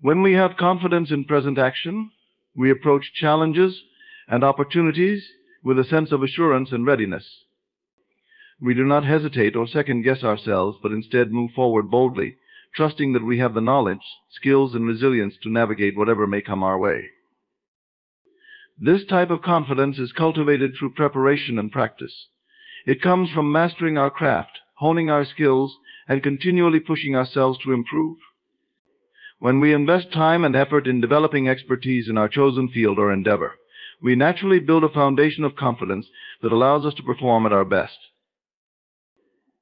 When we have confidence in present action, we approach challenges and opportunities with a sense of assurance and readiness. We do not hesitate or second-guess ourselves, but instead move forward boldly, trusting that we have the knowledge, skills, and resilience to navigate whatever may come our way. This type of confidence is cultivated through preparation and practice. It comes from mastering our craft, honing our skills, and continually pushing ourselves to improve. When we invest time and effort in developing expertise in our chosen field or endeavor, we naturally build a foundation of confidence that allows us to perform at our best.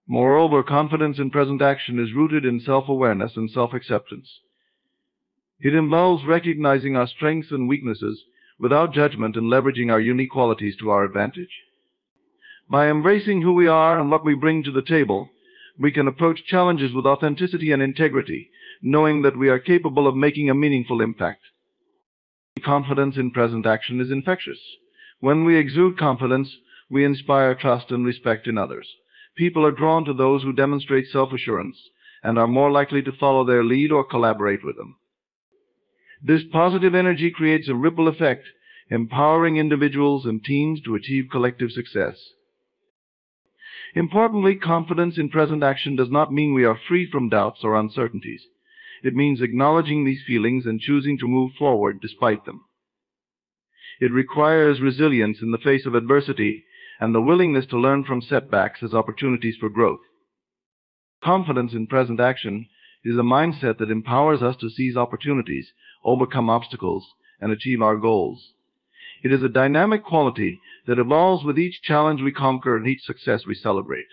Moreover, confidence in present action is rooted in self-awareness and self-acceptance. It involves recognizing our strengths and weaknesses without judgment and leveraging our unique qualities to our advantage. By embracing who we are and what we bring to the table, we can approach challenges with authenticity and integrity, knowing that we are capable of making a meaningful impact. Confidence in present action is infectious. When we exude confidence, we inspire trust and respect in others. People are drawn to those who demonstrate self-assurance and are more likely to follow their lead or collaborate with them. This positive energy creates a ripple effect, empowering individuals and teams to achieve collective success. Importantly, confidence in present action does not mean we are free from doubts or uncertainties. It means acknowledging these feelings and choosing to move forward despite them. It requires resilience in the face of adversity and the willingness to learn from setbacks as opportunities for growth. Confidence in present action is a mindset that empowers us to seize opportunities, overcome obstacles, and achieve our goals. It is a dynamic quality that evolves with each challenge we conquer and each success we celebrate.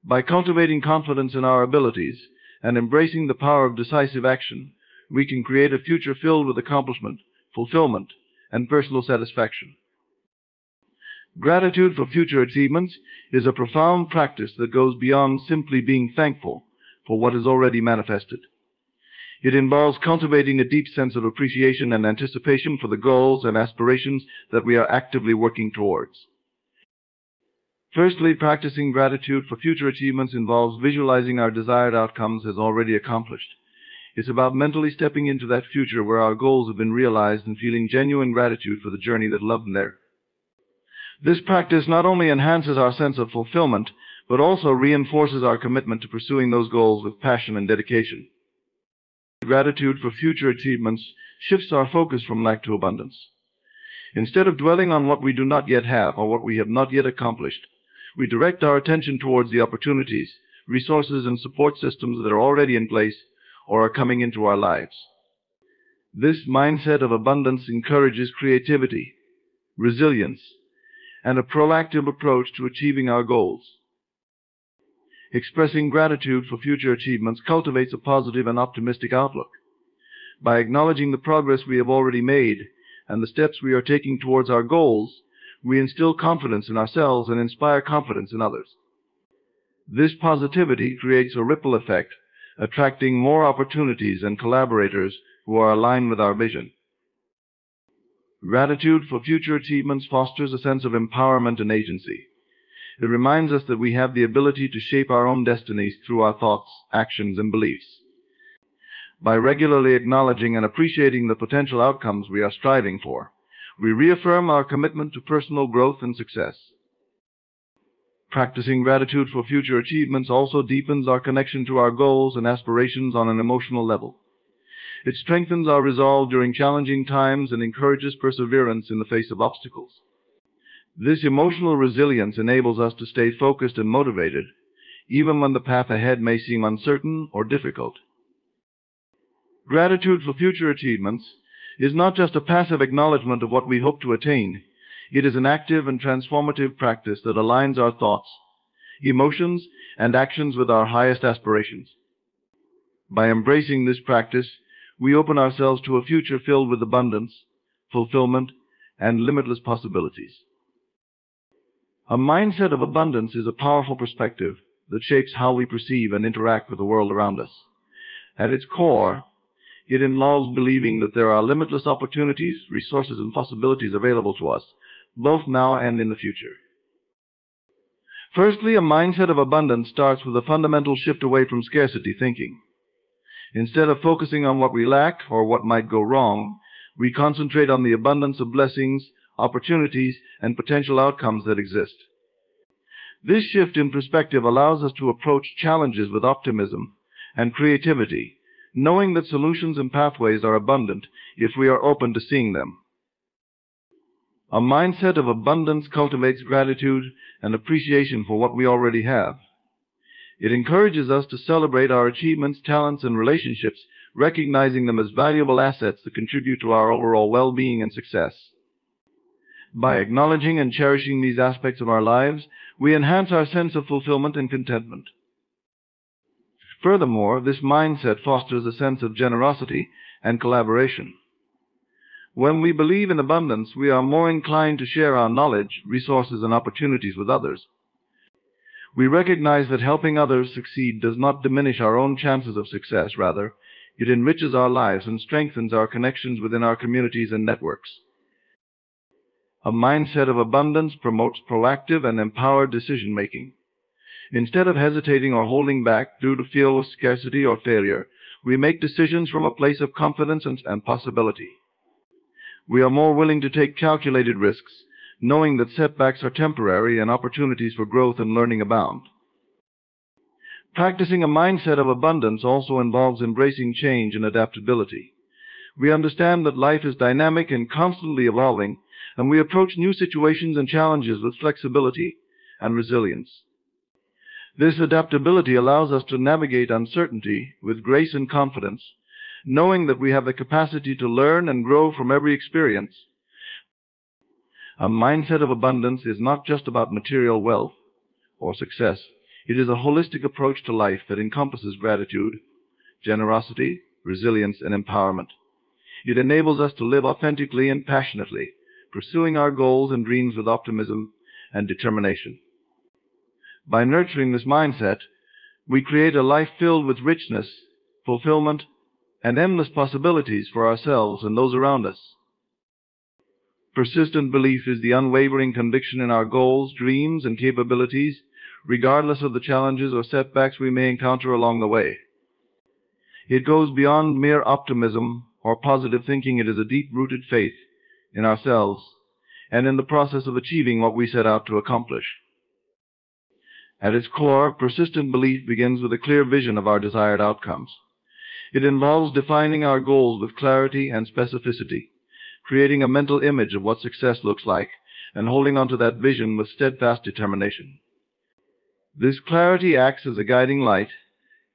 By cultivating confidence in our abilities and embracing the power of decisive action, we can create a future filled with accomplishment, fulfillment, and personal satisfaction. Gratitude for future achievements is a profound practice that goes beyond simply being thankful for what is already manifested. It involves cultivating a deep sense of appreciation and anticipation for the goals and aspirations that we are actively working towards. Firstly, practicing gratitude for future achievements involves visualizing our desired outcomes as already accomplished. It's about mentally stepping into that future where our goals have been realized and feeling genuine gratitude for the journey that led them there. This practice not only enhances our sense of fulfillment, but also reinforces our commitment to pursuing those goals with passion and dedication. Gratitude for future achievements shifts our focus from lack to abundance. Instead of dwelling on what we do not yet have or what we have not yet accomplished, we direct our attention towards the opportunities, resources, and support systems that are already in place or are coming into our lives. This mindset of abundance encourages creativity, resilience, and a proactive approach to achieving our goals. Expressing gratitude for future achievements cultivates a positive and optimistic outlook. By acknowledging the progress we have already made and the steps we are taking towards our goals, we instill confidence in ourselves and inspire confidence in others. This positivity creates a ripple effect, attracting more opportunities and collaborators who are aligned with our vision. Gratitude for future achievements fosters a sense of empowerment and agency. It reminds us that we have the ability to shape our own destinies through our thoughts, actions, and beliefs. By regularly acknowledging and appreciating the potential outcomes we are striving for, we reaffirm our commitment to personal growth and success. Practicing gratitude for future achievements also deepens our connection to our goals and aspirations on an emotional level. It strengthens our resolve during challenging times and encourages perseverance in the face of obstacles. This emotional resilience enables us to stay focused and motivated, even when the path ahead may seem uncertain or difficult. Gratitude for future achievements is not just a passive acknowledgement of what we hope to attain. It is an active and transformative practice that aligns our thoughts, emotions, and actions with our highest aspirations. By embracing this practice, we open ourselves to a future filled with abundance, fulfillment, and limitless possibilities. A mindset of abundance is a powerful perspective that shapes how we perceive and interact with the world around us. At its core, it involves believing that there are limitless opportunities, resources, and possibilities available to us, both now and in the future. Firstly, a mindset of abundance starts with a fundamental shift away from scarcity thinking. Instead of focusing on what we lack or what might go wrong, we concentrate on the abundance of blessings, opportunities, and potential outcomes that exist. This shift in perspective allows us to approach challenges with optimism and creativity, knowing that solutions and pathways are abundant if we are open to seeing them. A mindset of abundance cultivates gratitude and appreciation for what we already have. It encourages us to celebrate our achievements, talents, and relationships, recognizing them as valuable assets that contribute to our overall well-being and success. By acknowledging and cherishing these aspects of our lives, we enhance our sense of fulfillment and contentment. Furthermore, this mindset fosters a sense of generosity and collaboration. When we believe in abundance, we are more inclined to share our knowledge, resources, and opportunities with others. We recognize that helping others succeed does not diminish our own chances of success. Rather, it enriches our lives and strengthens our connections within our communities and networks. A mindset of abundance promotes proactive and empowered decision-making. Instead of hesitating or holding back due to fear of scarcity or failure, we make decisions from a place of confidence and possibility. We are more willing to take calculated risks, knowing that setbacks are temporary and opportunities for growth and learning abound. Practicing a mindset of abundance also involves embracing change and adaptability. We understand that life is dynamic and constantly evolving, and we approach new situations and challenges with flexibility and resilience. This adaptability allows us to navigate uncertainty with grace and confidence, knowing that we have the capacity to learn and grow from every experience. A mindset of abundance is not just about material wealth or success. It is a holistic approach to life that encompasses gratitude, generosity, resilience, and empowerment. It enables us to live authentically and passionately, pursuing our goals and dreams with optimism and determination. By nurturing this mindset, we create a life filled with richness, fulfillment, and endless possibilities for ourselves and those around us. Persistent belief is the unwavering conviction in our goals, dreams, and capabilities, regardless of the challenges or setbacks we may encounter along the way. It goes beyond mere optimism or positive thinking. It is a deep-rooted faith in ourselves and in the process of achieving what we set out to accomplish. At its core, persistent belief begins with a clear vision of our desired outcomes. It involves defining our goals with clarity and specificity, creating a mental image of what success looks like, and holding on to that vision with steadfast determination. This clarity acts as a guiding light,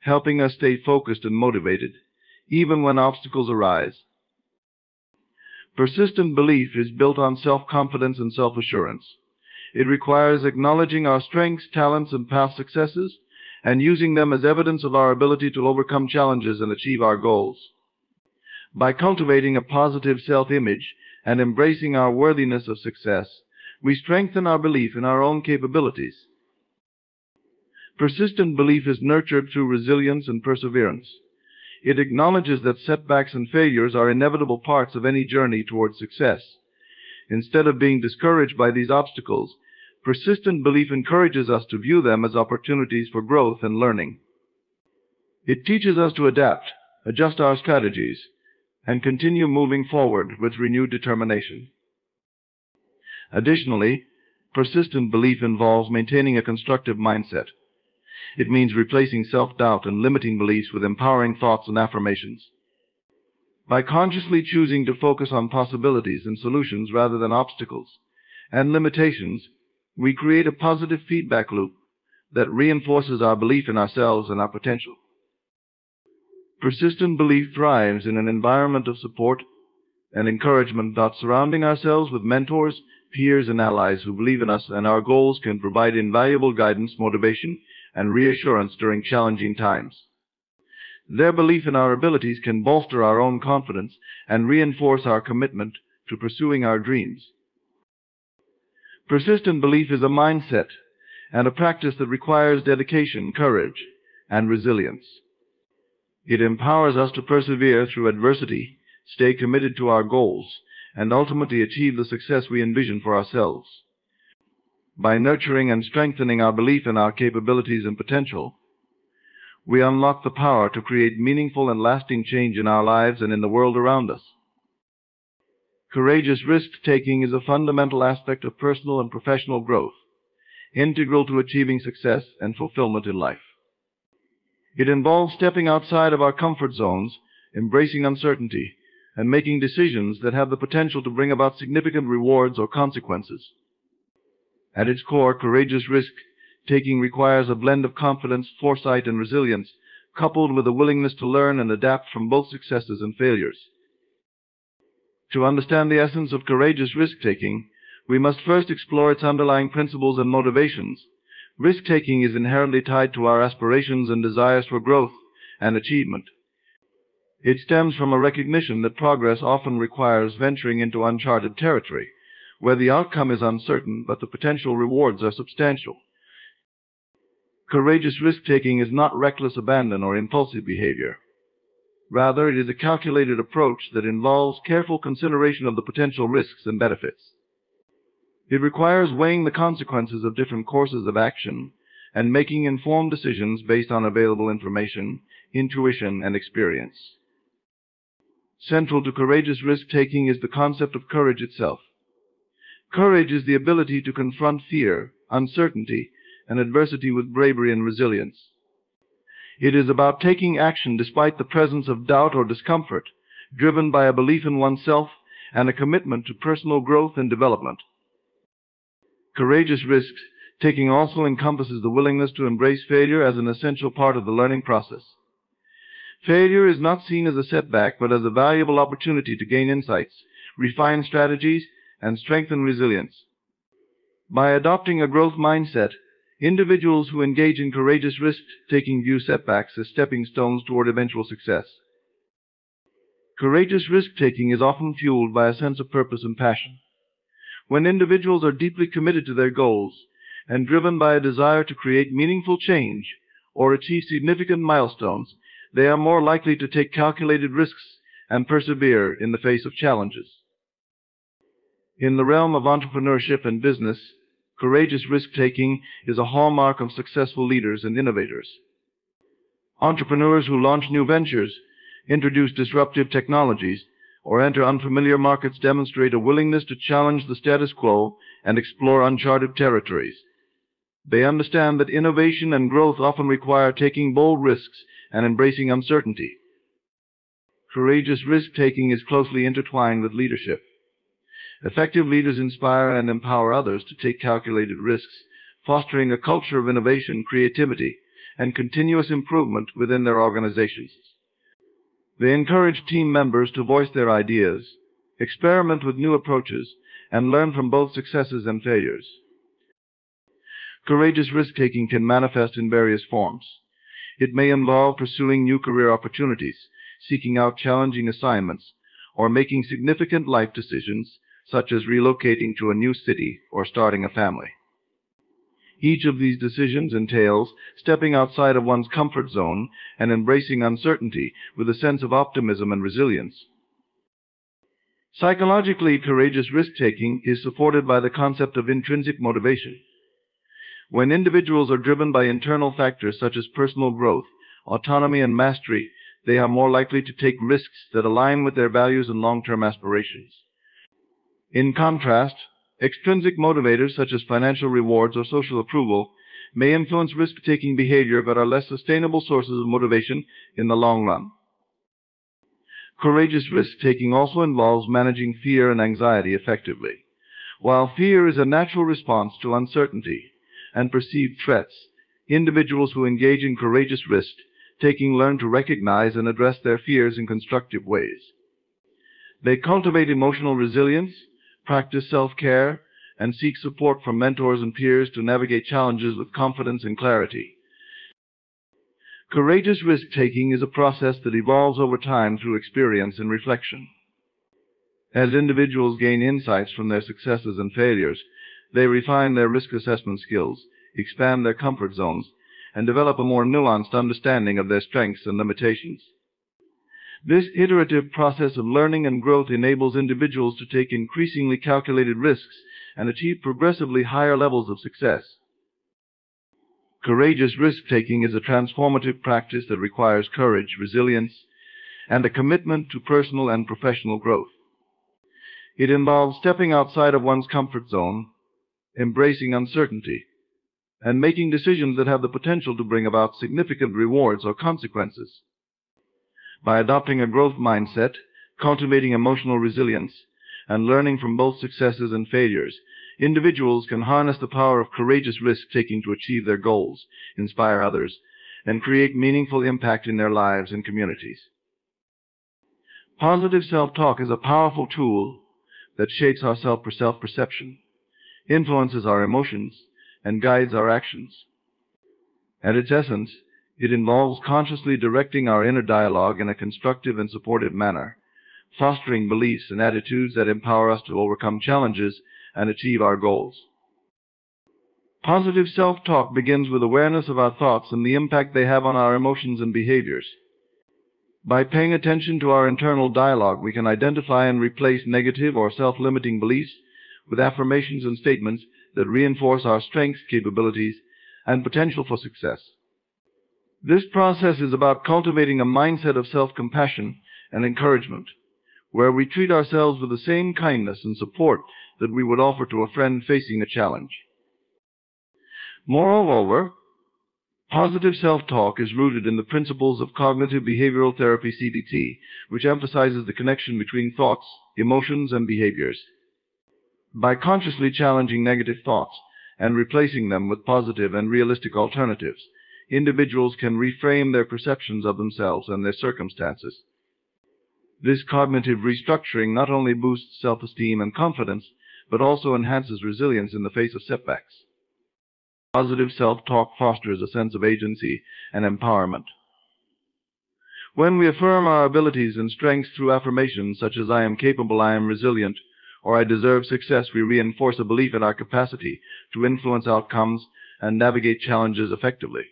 helping us stay focused and motivated, even when obstacles arise. Persistent belief is built on self-confidence and self-assurance. It requires acknowledging our strengths, talents, and past successes, and using them as evidence of our ability to overcome challenges and achieve our goals. By cultivating a positive self-image and embracing our worthiness of success, we strengthen our belief in our own capabilities. Persistent belief is nurtured through resilience and perseverance. It acknowledges that setbacks and failures are inevitable parts of any journey towards success. Instead of being discouraged by these obstacles, persistent belief encourages us to view them as opportunities for growth and learning. It teaches us to adapt, adjust our strategies, and continue moving forward with renewed determination. Additionally, persistent belief involves maintaining a constructive mindset. It means replacing self-doubt and limiting beliefs with empowering thoughts and affirmations. By consciously choosing to focus on possibilities and solutions rather than obstacles and limitations, we create a positive feedback loop that reinforces our belief in ourselves and our potential. Persistent belief thrives in an environment of support and encouragement. Surrounding ourselves with mentors, peers, and allies who believe in us and our goals can provide invaluable guidance, motivation, and reassurance during challenging times. Their belief in our abilities can bolster our own confidence and reinforce our commitment to pursuing our dreams. Persistent belief is a mindset and a practice that requires dedication, courage, and resilience. It empowers us to persevere through adversity, stay committed to our goals, and ultimately achieve the success we envision for ourselves. By nurturing and strengthening our belief in our capabilities and potential, we unlock the power to create meaningful and lasting change in our lives and in the world around us. Courageous risk-taking is a fundamental aspect of personal and professional growth, integral to achieving success and fulfillment in life. It involves stepping outside of our comfort zones, embracing uncertainty, and making decisions that have the potential to bring about significant rewards or consequences. At its core, courageous risk-taking requires a blend of confidence, foresight, and resilience, coupled with a willingness to learn and adapt from both successes and failures. To understand the essence of courageous risk-taking, we must first explore its underlying principles and motivations. Risk-taking is inherently tied to our aspirations and desires for growth and achievement. It stems from a recognition that progress often requires venturing into uncharted territory, where the outcome is uncertain but the potential rewards are substantial. Courageous risk-taking is not reckless abandon or impulsive behavior. Rather, it is a calculated approach that involves careful consideration of the potential risks and benefits. It requires weighing the consequences of different courses of action and making informed decisions based on available information, intuition, and experience. Central to courageous risk-taking is the concept of courage itself. Courage is the ability to confront fear, uncertainty, and adversity with bravery and resilience. It is about taking action despite the presence of doubt or discomfort, driven by a belief in oneself and a commitment to personal growth and development. Courageous risk-taking also encompasses the willingness to embrace failure as an essential part of the learning process. Failure is not seen as a setback, but as a valuable opportunity to gain insights, refine strategies, and strengthen resilience. By adopting a growth mindset, individuals who engage in courageous risk-taking view setbacks as stepping stones toward eventual success. Courageous risk-taking is often fueled by a sense of purpose and passion. When individuals are deeply committed to their goals and driven by a desire to create meaningful change or achieve significant milestones, they are more likely to take calculated risks and persevere in the face of challenges. In the realm of entrepreneurship and business, courageous risk-taking is a hallmark of successful leaders and innovators. Entrepreneurs who launch new ventures, introduce disruptive technologies, or enter unfamiliar markets demonstrate a willingness to challenge the status quo and explore uncharted territories. They understand that innovation and growth often require taking bold risks and embracing uncertainty. Courageous risk-taking is closely intertwined with leadership. Effective leaders inspire and empower others to take calculated risks, fostering a culture of innovation, creativity, and continuous improvement within their organizations. They encourage team members to voice their ideas, experiment with new approaches, and learn from both successes and failures. Courageous risk-taking can manifest in various forms. It may involve pursuing new career opportunities, seeking out challenging assignments, or making significant life decisions, such as relocating to a new city or starting a family. Each of these decisions entails stepping outside of one's comfort zone and embracing uncertainty with a sense of optimism and resilience. Psychologically, courageous risk-taking is supported by the concept of intrinsic motivation. When individuals are driven by internal factors such as personal growth, autonomy, and mastery, they are more likely to take risks that align with their values and long-term aspirations. In contrast, extrinsic motivators such as financial rewards or social approval may influence risk-taking behavior but are less sustainable sources of motivation in the long run. Courageous risk-taking also involves managing fear and anxiety effectively. While fear is a natural response to uncertainty and perceived threats, individuals who engage in courageous risk-taking learn to recognize and address their fears in constructive ways. They cultivate emotional resilience, practice self-care, and seek support from mentors and peers to navigate challenges with confidence and clarity. Courageous risk-taking is a process that evolves over time through experience and reflection. As individuals gain insights from their successes and failures, they refine their risk assessment skills, expand their comfort zones, and develop a more nuanced understanding of their strengths and limitations. This iterative process of learning and growth enables individuals to take increasingly calculated risks and achieve progressively higher levels of success. Courageous risk-taking is a transformative practice that requires courage, resilience, and a commitment to personal and professional growth. It involves stepping outside of one's comfort zone, embracing uncertainty, and making decisions that have the potential to bring about significant rewards or consequences. By adopting a growth mindset, cultivating emotional resilience, and learning from both successes and failures, individuals can harness the power of courageous risk-taking to achieve their goals, inspire others, and create meaningful impact in their lives and communities. Positive self-talk is a powerful tool that shapes our self-perception, influences our emotions, and guides our actions. At its essence, it involves consciously directing our inner dialogue in a constructive and supportive manner, fostering beliefs and attitudes that empower us to overcome challenges and achieve our goals. Positive self-talk begins with awareness of our thoughts and the impact they have on our emotions and behaviors. By paying attention to our internal dialogue, we can identify and replace negative or self-limiting beliefs with affirmations and statements that reinforce our strengths, capabilities, and potential for success. This process is about cultivating a mindset of self-compassion and encouragement, where we treat ourselves with the same kindness and support that we would offer to a friend facing a challenge. Moreover, positive self-talk is rooted in the principles of cognitive behavioral therapy (CBT), which emphasizes the connection between thoughts, emotions, and behaviors. By consciously challenging negative thoughts and replacing them with positive and realistic alternatives, individuals can reframe their perceptions of themselves and their circumstances. This cognitive restructuring not only boosts self-esteem and confidence, but also enhances resilience in the face of setbacks. Positive self-talk fosters a sense of agency and empowerment. When we affirm our abilities and strengths through affirmations such as "I am capable," "I am resilient," or "I deserve success," we reinforce a belief in our capacity to influence outcomes and navigate challenges effectively.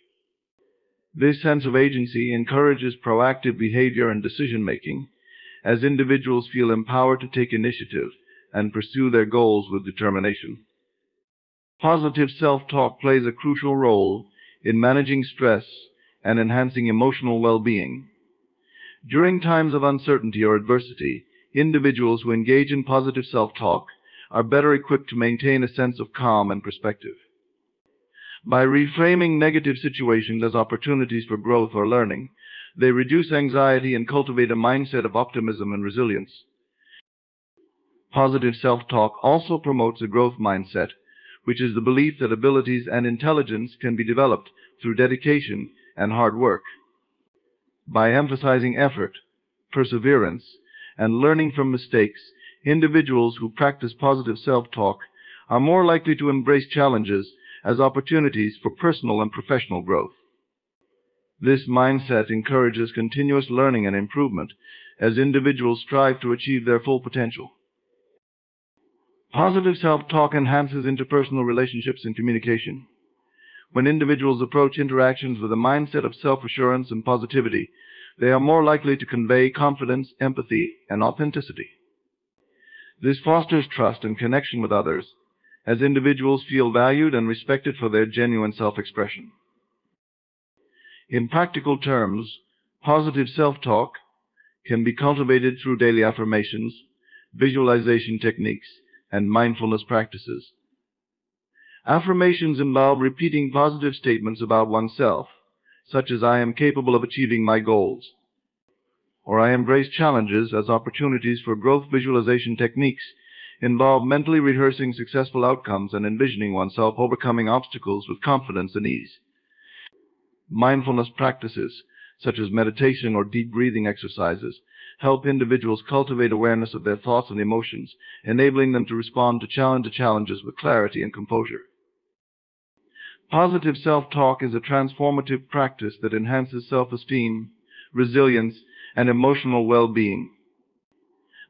This sense of agency encourages proactive behavior and decision-making, as individuals feel empowered to take initiative and pursue their goals with determination. Positive self-talk plays a crucial role in managing stress and enhancing emotional well-being. During times of uncertainty or adversity, individuals who engage in positive self-talk are better equipped to maintain a sense of calm and perspective. By reframing negative situations as opportunities for growth or learning, they reduce anxiety and cultivate a mindset of optimism and resilience. Positive self-talk also promotes a growth mindset, which is the belief that abilities and intelligence can be developed through dedication and hard work. By emphasizing effort, perseverance, and learning from mistakes, individuals who practice positive self-talk are more likely to embrace challenges as opportunities for personal and professional growth. This mindset encourages continuous learning and improvement as individuals strive to achieve their full potential. Positive self-talk enhances interpersonal relationships and communication. When individuals approach interactions with a mindset of self-assurance and positivity, they are more likely to convey confidence, empathy, and authenticity. This fosters trust and connection with others, as individuals feel valued and respected for their genuine self-expression. In practical terms, positive self-talk can be cultivated through daily affirmations, visualization techniques, and mindfulness practices. Affirmations involve repeating positive statements about oneself, such as "I am capable of achieving my goals," or "I embrace challenges as opportunities for growth." Visualization techniques involve mentally rehearsing successful outcomes and envisioning oneself overcoming obstacles with confidence and ease. Mindfulness practices, such as meditation or deep breathing exercises, help individuals cultivate awareness of their thoughts and emotions, enabling them to respond to challenges with clarity and composure. Positive self-talk is a transformative practice that enhances self-esteem, resilience, and emotional well-being.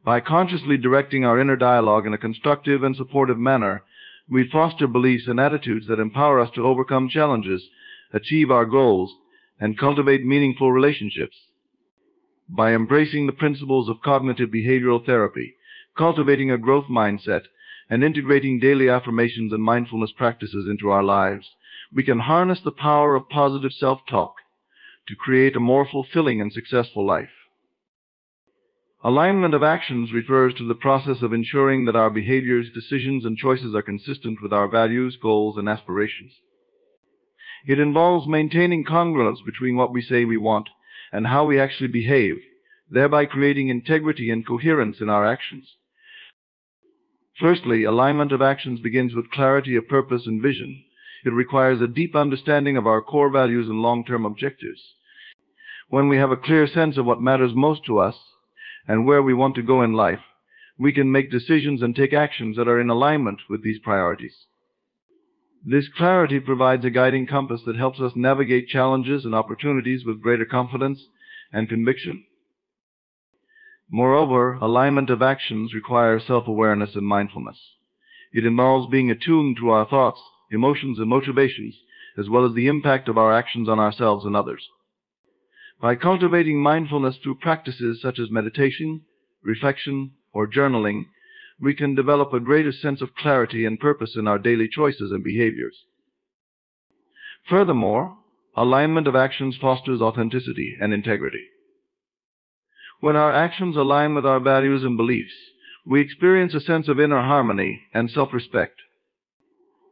By consciously directing our inner dialogue in a constructive and supportive manner, we foster beliefs and attitudes that empower us to overcome challenges, achieve our goals, and cultivate meaningful relationships. By embracing the principles of cognitive behavioral therapy, cultivating a growth mindset, and integrating daily affirmations and mindfulness practices into our lives, we can harness the power of positive self-talk to create a more fulfilling and successful life. Alignment of actions refers to the process of ensuring that our behaviors, decisions, and choices are consistent with our values, goals, and aspirations. It involves maintaining congruence between what we say we want and how we actually behave, thereby creating integrity and coherence in our actions. Firstly, alignment of actions begins with clarity of purpose and vision. It requires a deep understanding of our core values and long-term objectives. When we have a clear sense of what matters most to us and where we want to go in life, we can make decisions and take actions that are in alignment with these priorities. This clarity provides a guiding compass that helps us navigate challenges and opportunities with greater confidence and conviction. Moreover, alignment of actions requires self-awareness and mindfulness. It involves being attuned to our thoughts, emotions, and motivations, as well as the impact of our actions on ourselves and others. By cultivating mindfulness through practices such as meditation, reflection, or journaling, we can develop a greater sense of clarity and purpose in our daily choices and behaviors. Furthermore, alignment of actions fosters authenticity and integrity. When our actions align with our values and beliefs, we experience a sense of inner harmony and self-respect.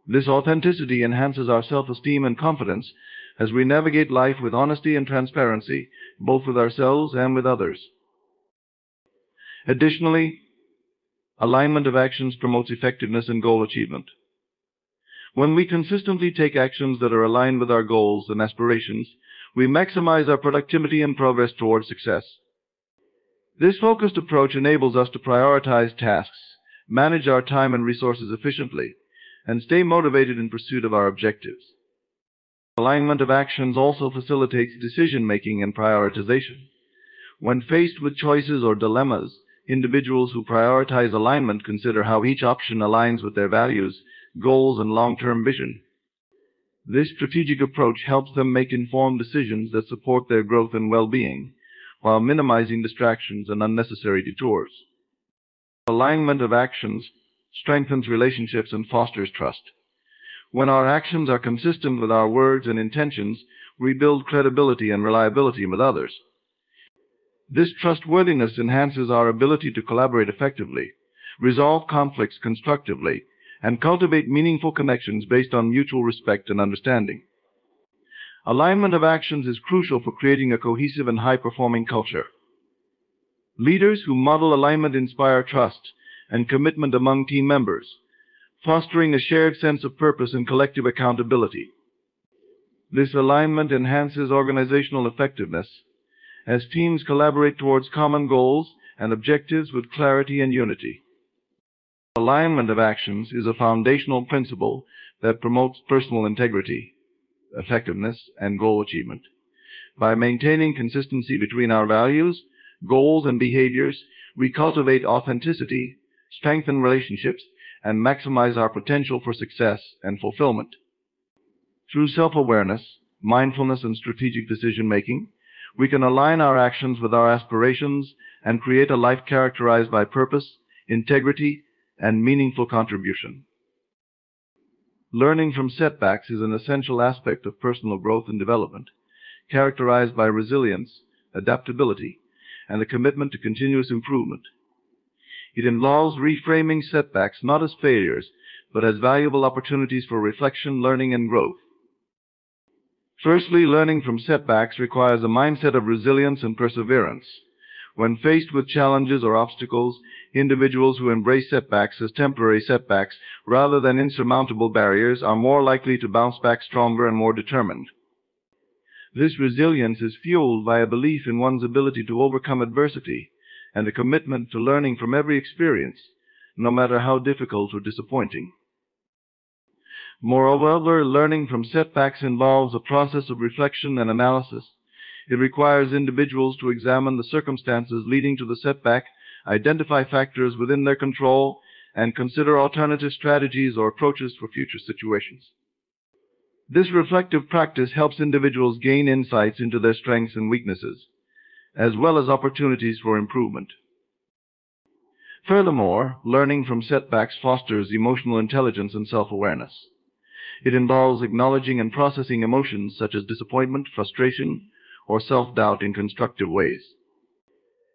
This authenticity enhances our self-esteem and confidence as we navigate life with honesty and transparency, both with ourselves and with others. Additionally, alignment of actions promotes effectiveness and goal achievement. When we consistently take actions that are aligned with our goals and aspirations, we maximize our productivity and progress towards success. This focused approach enables us to prioritize tasks, manage our time and resources efficiently, and stay motivated in pursuit of our objectives. Alignment of actions also facilitates decision-making and prioritization. When faced with choices or dilemmas, individuals who prioritize alignment consider how each option aligns with their values, goals, and long-term vision. This strategic approach helps them make informed decisions that support their growth and well-being, while minimizing distractions and unnecessary detours. Alignment of actions strengthens relationships and fosters trust. When our actions are consistent with our words and intentions, we build credibility and reliability with others. This trustworthiness enhances our ability to collaborate effectively, resolve conflicts constructively, and cultivate meaningful connections based on mutual respect and understanding. Alignment of actions is crucial for creating a cohesive and high-performing culture. Leaders who model alignment inspire trust and commitment among team members, fostering a shared sense of purpose and collective accountability. This alignment enhances organizational effectiveness as teams collaborate towards common goals and objectives with clarity and unity. Alignment of actions is a foundational principle that promotes personal integrity, effectiveness, and goal achievement. By maintaining consistency between our values, goals, and behaviors, we cultivate authenticity, strengthen relationships, and maximize our potential for success and fulfillment. Through self-awareness, mindfulness, and strategic decision-making, we can align our actions with our aspirations and create a life characterized by purpose, integrity, and meaningful contribution. Learning from setbacks is an essential aspect of personal growth and development, characterized by resilience, adaptability, and a commitment to continuous improvement. It involves reframing setbacks not as failures, but as valuable opportunities for reflection, learning, and growth. Firstly, learning from setbacks requires a mindset of resilience and perseverance. When faced with challenges or obstacles, individuals who embrace setbacks as temporary setbacks rather than insurmountable barriers are more likely to bounce back stronger and more determined. This resilience is fueled by a belief in one's ability to overcome adversity and a commitment to learning from every experience, no matter how difficult or disappointing. Moreover, learning from setbacks involves a process of reflection and analysis. It requires individuals to examine the circumstances leading to the setback, identify factors within their control, and consider alternative strategies or approaches for future situations. This reflective practice helps individuals gain insights into their strengths and weaknesses, as well as opportunities for improvement. Furthermore, learning from setbacks fosters emotional intelligence and self-awareness. It involves acknowledging and processing emotions such as disappointment, frustration, or self-doubt in constructive ways.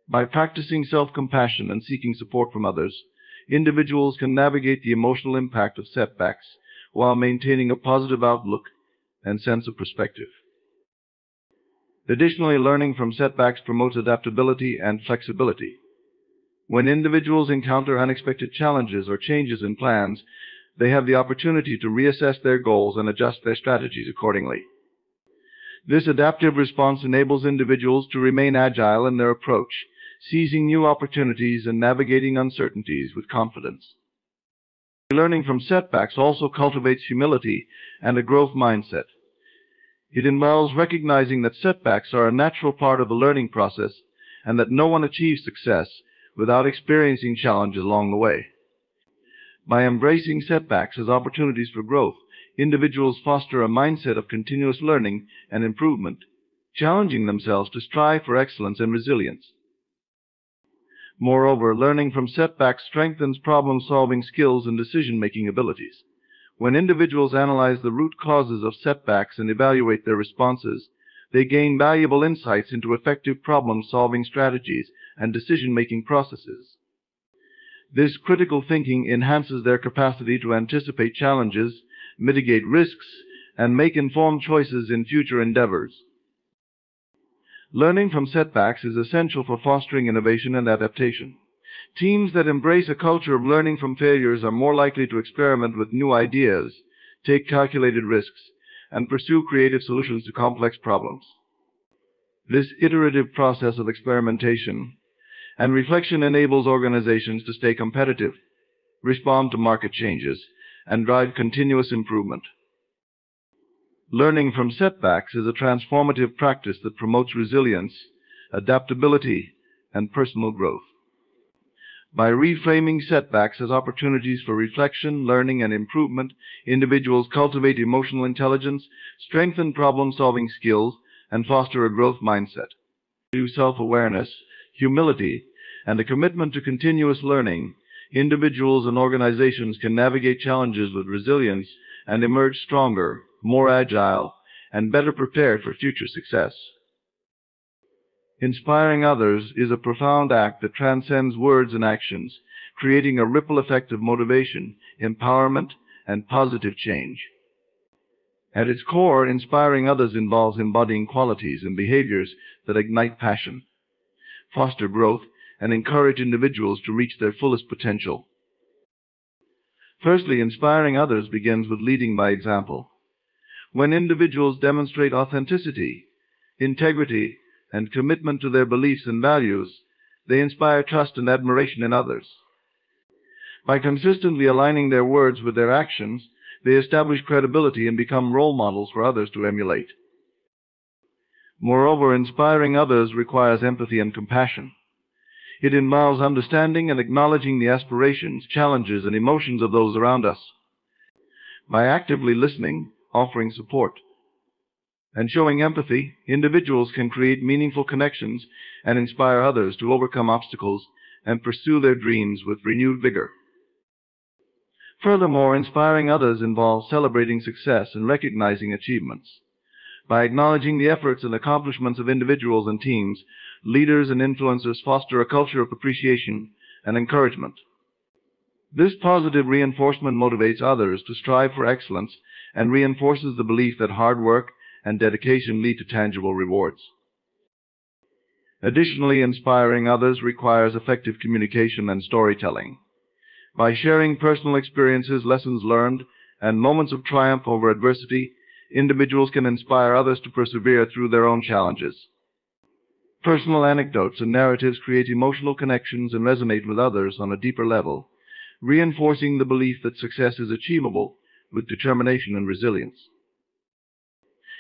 By practicing self-compassion and seeking support from others, individuals can navigate the emotional impact of setbacks while maintaining a positive outlook and sense of perspective. Additionally, learning from setbacks promotes adaptability and flexibility. When individuals encounter unexpected challenges or changes in plans, they have the opportunity to reassess their goals and adjust their strategies accordingly. This adaptive response enables individuals to remain agile in their approach, seizing new opportunities and navigating uncertainties with confidence. Learning from setbacks also cultivates humility and a growth mindset. It involves recognizing that setbacks are a natural part of the learning process and that no one achieves success without experiencing challenges along the way. By embracing setbacks as opportunities for growth, individuals foster a mindset of continuous learning and improvement, challenging themselves to strive for excellence and resilience. Moreover, learning from setbacks strengthens problem-solving skills and decision-making abilities. When individuals analyze the root causes of setbacks and evaluate their responses, they gain valuable insights into effective problem-solving strategies and decision-making processes. This critical thinking enhances their capacity to anticipate challenges, mitigate risks, and make informed choices in future endeavors. Learning from setbacks is essential for fostering innovation and adaptation. Teams that embrace a culture of learning from failures are more likely to experiment with new ideas, take calculated risks, and pursue creative solutions to complex problems. This iterative process of experimentation and reflection enables organizations to stay competitive, respond to market changes, and drive continuous improvement. Learning from setbacks is a transformative practice that promotes resilience, adaptability, and personal growth. By reframing setbacks as opportunities for reflection, learning, and improvement, individuals cultivate emotional intelligence, strengthen problem-solving skills, and foster a growth mindset. Through self-awareness, humility, and a commitment to continuous learning, individuals and organizations can navigate challenges with resilience and emerge stronger, more agile, and better prepared for future success. Inspiring others is a profound act that transcends words and actions, creating a ripple effect of motivation, empowerment, and positive change. At its core, inspiring others involves embodying qualities and behaviors that ignite passion, foster growth, and encourage individuals to reach their fullest potential. Firstly, inspiring others begins with leading by example. When individuals demonstrate authenticity, integrity, and commitment to their beliefs and values, they inspire trust and admiration in others. By consistently aligning their words with their actions, They establish credibility and become role models for others to emulate. Moreover, inspiring others requires empathy and compassion. It involves understanding and acknowledging the aspirations, challenges, and emotions of those around us. By actively listening, offering support, and showing empathy, individuals can create meaningful connections and inspire others to overcome obstacles and pursue their dreams with renewed vigor. Furthermore, inspiring others involves celebrating success and recognizing achievements. By acknowledging the efforts and accomplishments of individuals and teams, leaders and influencers foster a culture of appreciation and encouragement. This positive reinforcement motivates others to strive for excellence and reinforces the belief that hard work and dedication lead to tangible rewards. Additionally, inspiring others requires effective communication and storytelling. By sharing personal experiences, lessons learned, and moments of triumph over adversity, individuals can inspire others to persevere through their own challenges. Personal anecdotes and narratives create emotional connections and resonate with others on a deeper level, reinforcing the belief that success is achievable with determination and resilience.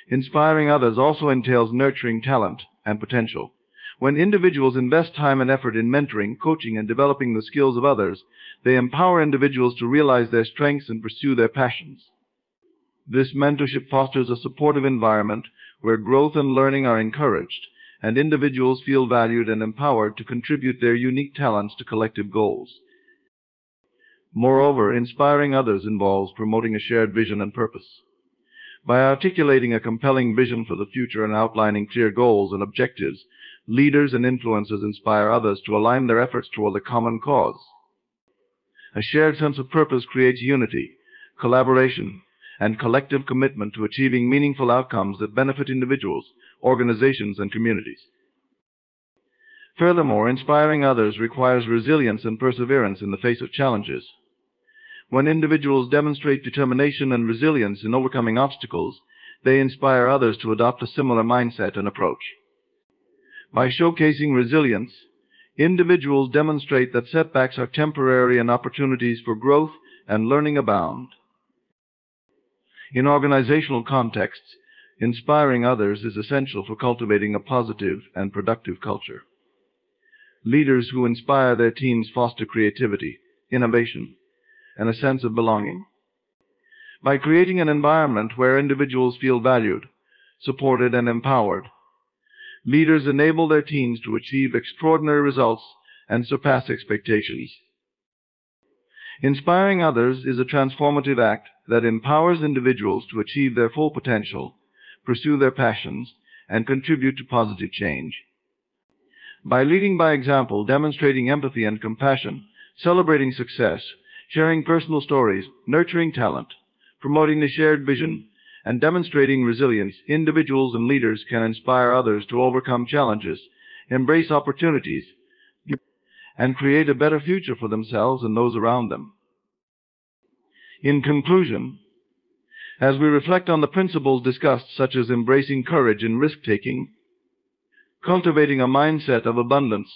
Inspiring others also entails nurturing talent and potential. When individuals invest time and effort in mentoring, coaching, and developing the skills of others, they empower individuals to realize their strengths and pursue their passions. This mentorship fosters a supportive environment where growth and learning are encouraged, and individuals feel valued and empowered to contribute their unique talents to collective goals. Moreover, inspiring others involves promoting a shared vision and purpose. By articulating a compelling vision for the future and outlining clear goals and objectives, leaders and influencers inspire others to align their efforts toward a common cause. A shared sense of purpose creates unity, collaboration, and collective commitment to achieving meaningful outcomes that benefit individuals, organizations, and communities. Furthermore, inspiring others requires resilience and perseverance in the face of challenges. When individuals demonstrate determination and resilience in overcoming obstacles, they inspire others to adopt a similar mindset and approach. By showcasing resilience, individuals demonstrate that setbacks are temporary and opportunities for growth and learning abound. In organizational contexts, inspiring others is essential for cultivating a positive and productive culture. Leaders who inspire their teams foster creativity, innovation, and a sense of belonging. By creating an environment where individuals feel valued, supported, and empowered, leaders enable their teams to achieve extraordinary results and surpass expectations. Inspiring others is a transformative act that empowers individuals to achieve their full potential, pursue their passions, and contribute to positive change. By leading by example, demonstrating empathy and compassion, celebrating success, sharing personal stories, nurturing talent, promoting the shared vision, and demonstrating resilience, individuals and leaders can inspire others to overcome challenges, embrace opportunities, and create a better future for themselves and those around them. In conclusion, as we reflect on the principles discussed, such as embracing courage and risk-taking, cultivating a mindset of abundance,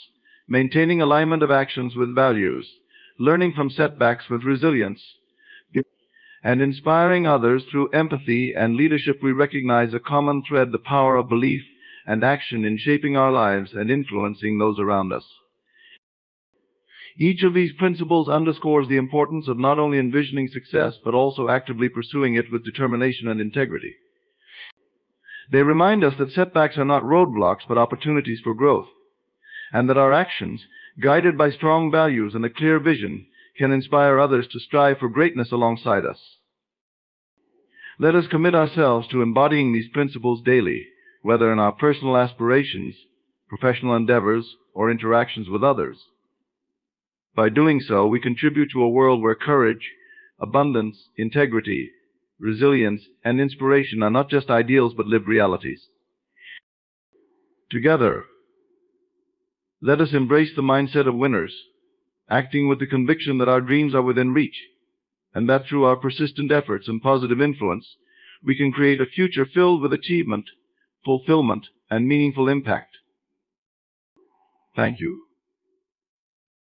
maintaining alignment of actions with values, learning from setbacks with resilience, and inspiring others through empathy and leadership, we recognize a common thread: the power of belief and action in shaping our lives and influencing those around us. Each of these principles underscores the importance of not only envisioning success, but also actively pursuing it with determination and integrity. They remind us that setbacks are not roadblocks, but opportunities for growth, and that our actions, guided by strong values and a clear vision, can inspire others to strive for greatness alongside us. Let us commit ourselves to embodying these principles daily, whether in our personal aspirations, professional endeavors, or interactions with others. By doing so, we contribute to a world where courage, abundance, integrity, resilience, and inspiration are not just ideals but lived realities. Together, let us embrace the mindset of winners, acting with the conviction that our dreams are within reach, and that through our persistent efforts and positive influence, we can create a future filled with achievement, fulfillment, and meaningful impact. Thank you.